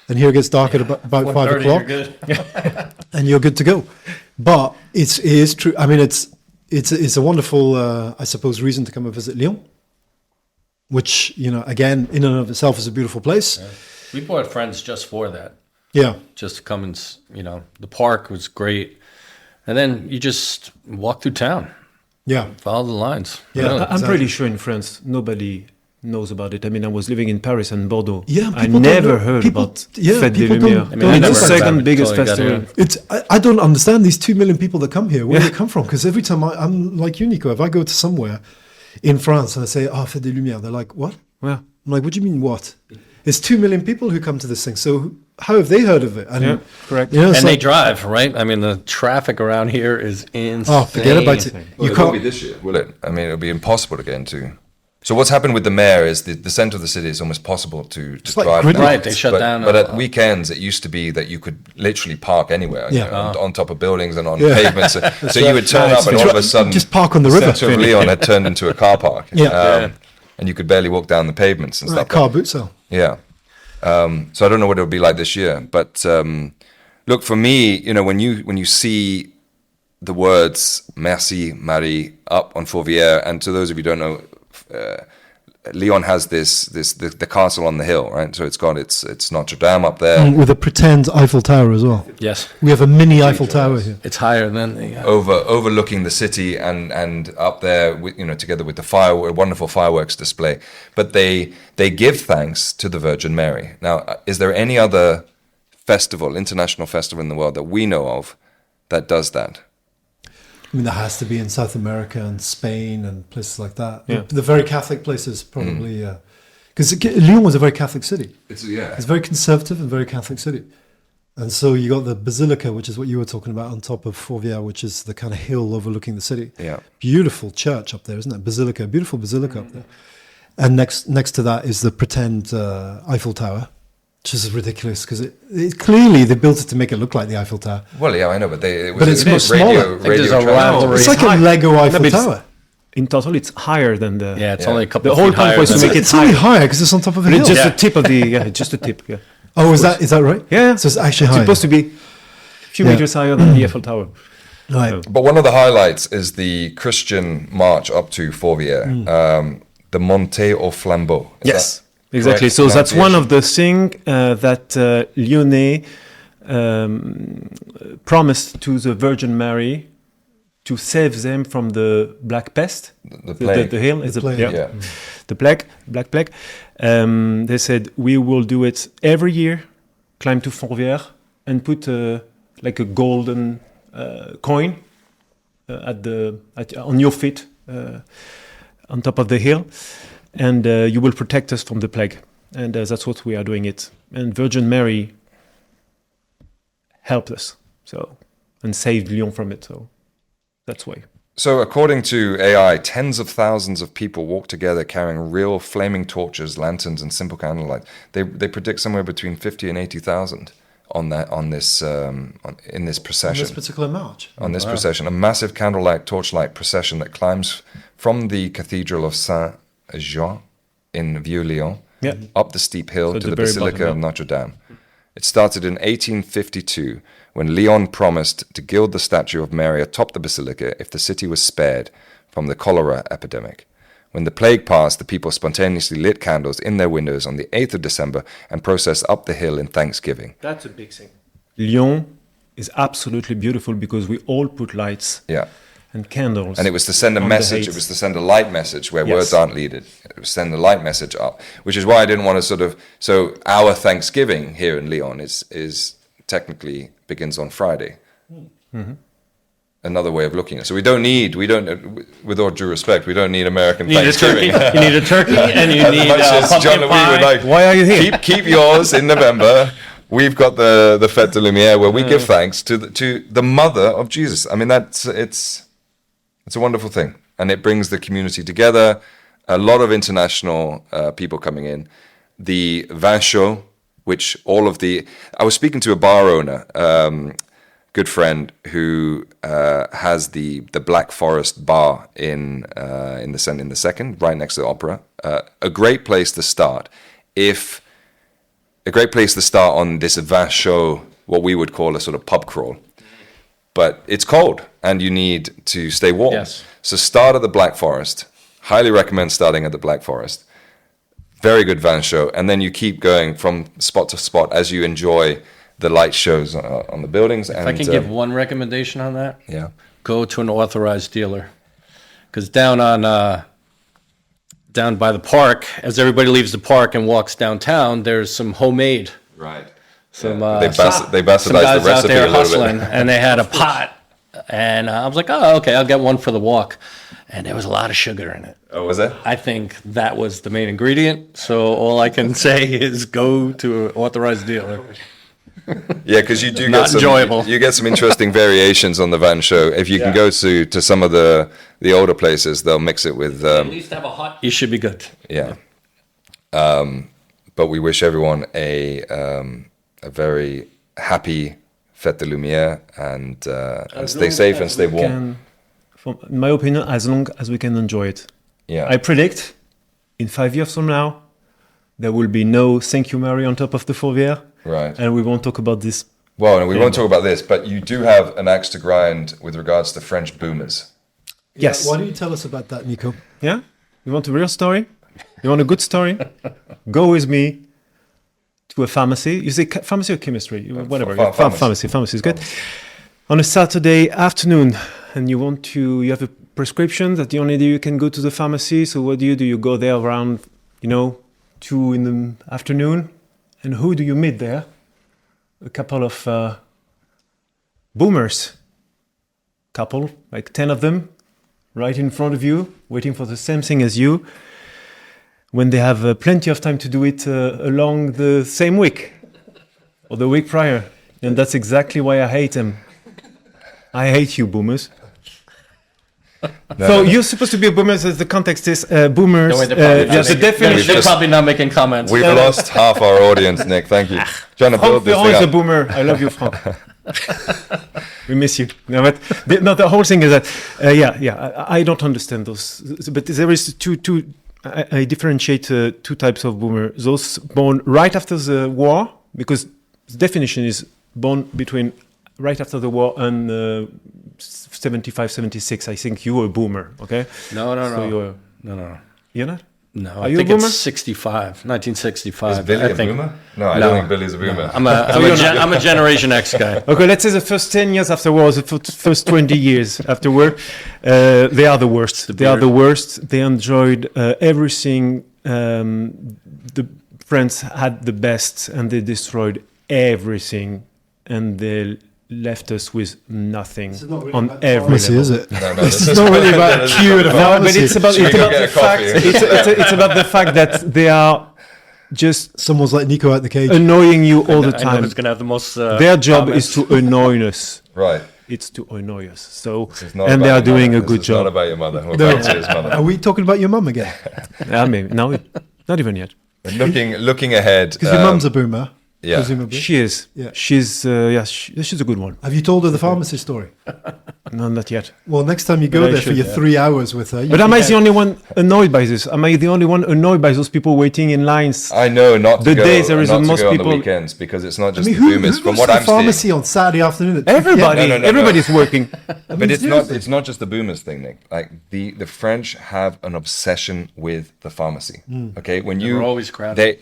and here it gets dark at about 5 1:30, o'clock, you're good. and you're good to go. But it is true. I mean, it's a wonderful, I suppose, reason to come and visit Lyon, which, you know, again, in and of itself is a beautiful place. We brought friends just for that. Yeah. Just to come and, you know, the park was great. And then you just walk through town, Yeah. follow the lines. Yeah. Really. I'm pretty sure in France, nobody knows about it. I mean, I was living in Paris and Bordeaux. Yeah, I people don't never know. heard People- about yeah, Fête des people don't- Lumières. I mean, I It's never the heard about second it biggest until I got festival. here. I don't understand these 2 million people that come here. Where do they come from? Because every time I'm like you, Nico, if I go to somewhere in France and I say, oh, Fête des Lumières, they're like, what? Yeah. I'm like, what do you mean, what? It's 2 million people who come to this thing. So how have they heard of it? And, Yeah, correct. You know, it's And they like, drive, right? I mean, the traffic around here is insane. oh, forget about it. Well, You it won't be can't. this year, will it? I mean, it'll be impossible to get into. So what's happened with the mayor is the center of the city is almost possible to like drive. gridlocked. down. Right, they shut but, down But a at lot. weekends, it used to be that you could literally park anywhere, you Yeah. know, on top of buildings and on Yeah. pavements. So you would turn Right. up and all of a sudden, Just park on the river. center of Lyon had turned into a car park. Yeah. And you could barely walk down the pavements and Like stuff. car boot sale. Yeah. So I don't know what it'll be like this year, but look, for me, you know, when you see the words "Merci Marie" up on Fourvière, and to those of you who don't know, Lyon has the castle on the hill, right? So it's Notre Dame up there, With a pretend Eiffel Tower as well. Yes. We have a mini Eiffel Tower here. It's higher than the... overlooking the city, and up there, with, you know, together with the wonderful fireworks display. But they give thanks to the Virgin Mary. Now, is there any other international festival in the world that we know of that does that? I mean, there has to be in South America and Spain and places like that. Yeah. The very Catholic places, probably. Because Lyon was a very Catholic city. It's It's a very conservative and very Catholic city. And so you got the Basilica, which is what you were talking about, on top of Fourvière, which is the kind of hill overlooking the city. Yeah. Beautiful church up there, isn't it? Basilica, beautiful basilica up there. And next to that is the pretend Eiffel Tower, which is ridiculous because it clearly they built it to make it look like the Eiffel Tower. Well, yeah, I know, but it was But it's much smaller. I think there's a transmission. rivalry. It's like high. a Lego Eiffel but it's- Tower. In total, it's higher than the... Yeah, it's Yeah. only a couple The of whole feet point higher was to than make the- it It's only higher. higher because it's on top of a But hill. it's just Yeah. the tip of the... Yeah, just the tip, yeah. Oh, is that right? Yeah. So it's actually It's higher. supposed to be a few Yeah. meters higher than the Eiffel Tower. Right. But one of the highlights is the Christian march up to Fourvière, the Montée au Flambeau. Is that Exactly. correct So that's one pronunciation? of the things that Lyonnais promised to the Virgin Mary to save them from the Black Pest. The plague. The hail is The a plague. yeah. Yeah. The plague, Black Plague. They said we will do it every year. Climb to Fourvière and put like a golden coin on your feet on top of the hill, and you will protect us from the plague. And that's what we are doing it. And Virgin Mary helped us and saved Lyon from it. So that's why. So, according to AI, tens of thousands of people walk together carrying real flaming torches, lanterns, and simple candlelight. They predict somewhere between 50 and 80,000 in this procession. This particular march. On this procession, a massive candlelight, torchlight procession that climbs from the Cathedral of Saint-Jean in Vieux-Lyon Yeah. up the steep hill So to the the very Basilica bottom, of yeah. Notre Dame. It started in 1852 when Lyon promised to gild the statue of Mary atop the basilica if the city was spared from the cholera epidemic. When the plague passed, the people spontaneously lit candles in their windows on the 8th of December and processed up the hill in thanksgiving. That's a big thing. Lyon is absolutely beautiful because we all put lights Yeah. and candles. And it was to send a on the message, it heights. was to send a light message where Yes. words aren't needed. It was send a light message up, which is why I didn't want to so our Thanksgiving here in Lyon is technically begins on Friday. Mm-hmm. Another way of looking at it. So we don't, with all due respect, we don't need American You need a turkey. Thanksgiving. You need a turkey, and you As need much as pumpkin John Louis pie. would like, Why are you here? keep yours in November. We've got the Fête de Lumières where we give thanks to the mother of Jesus. I mean, it's a wonderful thing, and it brings the community together. A lot of international people coming in. The Vin Chaud, which I was speaking to a bar owner, good friend, who has the Blackforest Bar in the second, right next to the opera. A great place to start if a great place to start on this Vin Chaud, what we would call a sort of pub crawl. But it's cold and you need to stay warm. Yes. So start at the Black Forest. Highly recommend starting at the Black Forest. Very good Vin Chaud. And then you keep going from spot to spot as you enjoy the light shows on the buildings. If I can give one recommendation on that, Yeah. go to an authorized dealer. Because down by the park, as everybody leaves the park and walks downtown, there's some homemade. Right. Some They some bastardize guys the out recipe there a little hustling, bit. and they had a pot, and I was like, oh, okay, I'll get one for the walk, and there was a lot of sugar in it. Oh, was it? I think that was the main ingredient. So all I can say is go to an authorized dealer. Yeah, because you do Not get some, enjoyable. you get some interesting variations on the Vin Chaud. If you can go to some of the older places, they'll mix it with At least have a hot. You should be good. yeah. But we wish everyone a very happy Fête de Lumières and stay safe and stay warm. From my opinion, as long as we can enjoy it. Yeah. I predict in 5 years from now, there will be no Thank You Mary on top of the fourvière. Right. And we won't talk about this. Well, we won't talk about this, but you do have an axe to grind with regards to French boomers. Yes. Why don't you tell us about that, Nico? Yeah? You want a real story? You want a good story? Go with me to a pharmacy. You say pharmacy or chemistry? Whatever. Pharmacy. Pharmacy is good. On a Saturday afternoon, and you have a prescription. That's the only day you can go to the pharmacy. So what do? You go there around, 2 in the afternoon. And who do you meet there? A couple of boomers. Couple, like 10 of them, right in front of you, waiting for the same thing as you, when they have plenty of time to do it along the same week or the week prior. And that's exactly why I hate them. I hate you, boomers. So you're supposed to be a boomer, so the context is boomers. No, they're the definition. they're probably not making comments. We've lost half our audience, Nick. Thank you. Trying to Franck build this Ferrand is a thing up. boomer. I love you, Franck. We miss you. No, but the whole thing is that, I don't understand those. But there is I differentiate two types of boomer. Those born right after the war, because the definition is born between right after the war and 75, 76. I think you were a boomer, okay? No. No. You're not? No, Are I you a think boomer? it's 65, 1965. Is Billy I a think. boomer? No, I don't think Billy's a boomer. I'm a Generation X guy. Okay, let's say the first 10 years afterwards, the first 20 years afterward, they are the worst. They are the worst. They enjoyed everything. The France had the best, and they destroyed everything, and they left us with nothing on every Pharmacy, level. is it? No, It's not really about queue at a No, but pharmacy. it's about, Should we it's go about get a the fact. coffee? It's about the fact that they are just Someone's like Nico out the cage. annoying you all the I know time. who's gonna have the most. Their job comments. is to annoy us. Right. It's to annoy us. So, It's not and about they are your doing mother. a good This is not job. about your mother. We're No. back to his mother. Are we talking about your mum again? I mean, no, not even yet. Looking ahead. Because your mum's a boomer, yeah. presumably. She is. Yeah. She's she's a good one. Have you told her the pharmacy story? No, not yet. Well, next time you go But I there for should, your yeah. 3 hours with her. But am I the only one annoyed by this? Am I the only one annoyed by those people waiting in lines? I know not to The go, days there is not to most go on people- the weekends because it's not I just mean, the who boomers. goes From to what the I'm seeing, pharmacy on Saturday afternoon? At 2 Everybody, No. everybody's working. but it's seriously. not just the boomers thing, Nick. Like the French have an obsession with the pharmacy. Okay, when They're always crowded.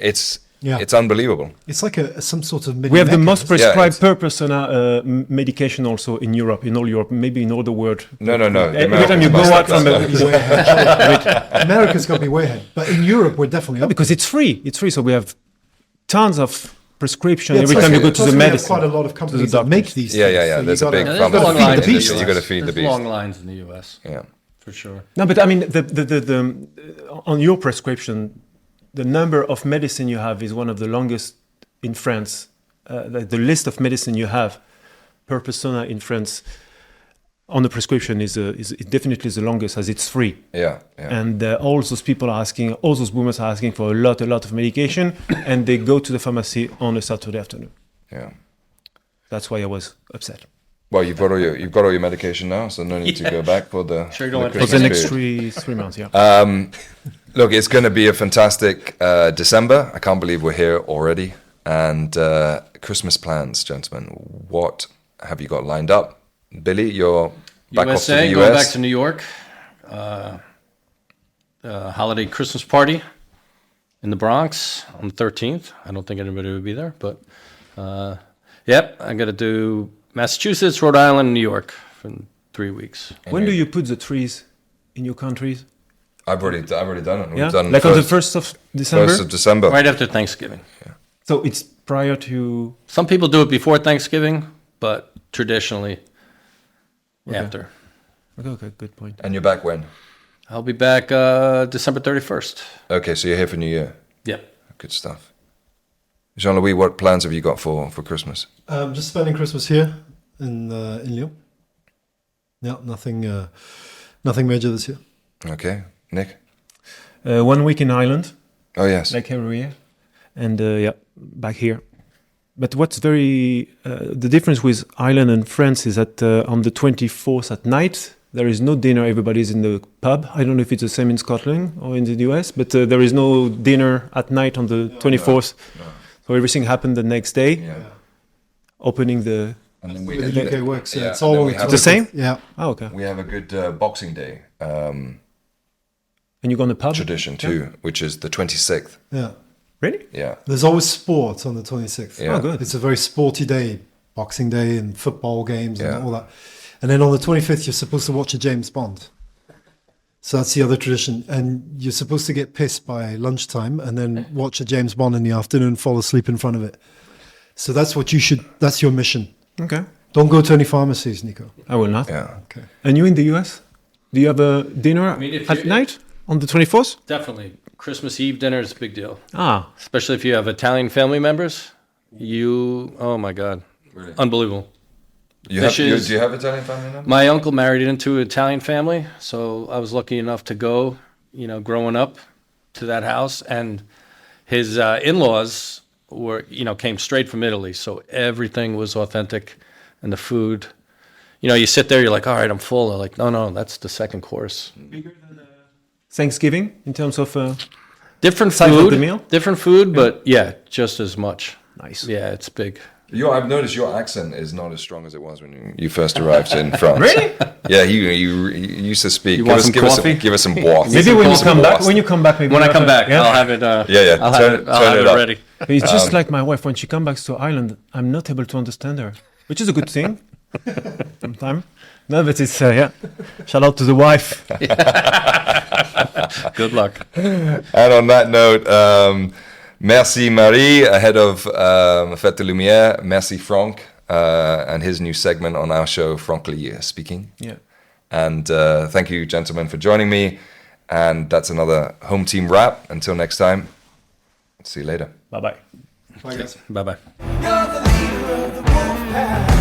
Yeah. It's unbelievable. It's like some sort of mini We have the Mecca, most isn't it? prescribed it's- per persona medication also in Europe, in all Europe, maybe in all the world. No. Every time you go Americans out from must have a, America's got to be way ahead. But in Europe, we're definitely up. because it's free. It's free, so we have tons of prescription Yeah, every plus time you we- go to plus the we have medicine. quite a lot of companies that doctors. make these Yeah, things. yeah. So you There's a gotta- big There's pharmaceutical long lines in the industry. US. You got to feed the There's long beast. lines in the US. Yeah. For sure. No, but I mean, the on your prescription, the number of medicine you have is one of the longest in France. The list of medicine you have per persona in France on the prescription is definitely the longest, as it's free. Yeah. And all those people are asking, all those boomers are asking for a lot of medication, and they go to the pharmacy on a Saturday afternoon. Yeah. That's why I was upset. Well, you've got all your medication now, so no need to go back for the Sure you don't want to For Christmas the next period. 3 months, yeah. Look, it's going to be a fantastic December. I can't believe we're here already. And Christmas plans, gentlemen. What have you got lined up? Billy, you're back off to the US. Going back to New York. Holiday Christmas party in the Bronx on the 13th. I don't think anybody would be there, but I got to do Massachusetts, Rhode Island, New York for 3 weeks. When do you put the trees in your countries? I've already done it. Yeah? We've done Like on the 1st of December? 1st of December. Right after Thanksgiving. Yeah. So it's prior to... Some people do it before Thanksgiving, but traditionally after. Okay, good point. And you're back when? I'll be back December 31st. Okay, so you're here for New Year. Yep. Good stuff. Jean-Louis, what plans have you got for Christmas? Just spending Christmas here in Lyon. Yeah, nothing major this year. Okay. Nick? 1 week in Ireland, Oh, yes. like every year. And back here. But what's very... the difference with Ireland and France is that on the 24th at night, there is no dinner, everybody's in the pub. I don't know if it's the same in Scotland or in the US, but there is no dinner at night on the 24th. No. So everything happened the next day, Yeah. opening the... And then The UK works. Yeah, it's and then all we have the same? Yeah. Oh, okay. We have a good Boxing Day And you go on the pub? tradition too, which is the 26th. Yeah. Really? Yeah. There's always sport on the 26th. Yeah. Oh, good. It's a very sporty day, Boxing Day and football games Yeah. and all that. And then on the 25th, you're supposed to watch a James Bond. So that's the other tradition. And you're supposed to get pissed by lunchtime and then watch a James Bond in the afternoon, fall asleep in front of it. So that's your mission. Okay. Don't go to any pharmacies, Nico. I will not. Yeah. Okay. And you in the US? Do you have a dinner mean, if at you- night on the 24th? Definitely. Christmas Eve dinner is a big deal, Ah, especially if you have Italian family members. Oh my God. Really? Unbelievable. Do you have Italian family now? My uncle married into an Italian family, so I was lucky enough to go, growing up to that house. And his in-laws came straight from Italy, so everything was authentic. And the food, you sit there, you're like, all right, I'm full. They're like, no, that's the second course. bigger than Thanksgiving in terms of... Different Size of food, the meal? different food, but just as much. Nice. Yeah, it's big. I've noticed your accent is not as strong as it was when you first arrived in France. Really? Yeah, you used to speak. You want some coffee? Give us some bois. Maybe when you Some come back, bois. when you come back, maybe When I you come have back, yeah? I'll have it. Yeah. I'll Turn have it it up. ready. It's just like my wife when she comes back to Ireland. I'm not able to understand her, which is a good thing. Sometimes. No, but it's Shout out to the wife. Good luck. And on that note, Merci Marie, ahead of Fête Lumières. Merci Franck, and his new segment on our show, Frankly Speaking. Yeah. And thank you, gentlemen, for joining me. And that's another home team wrap. Until next time, see you later. Bye bye. Bye, guys. Bye bye. You're the leader of the wolf pack.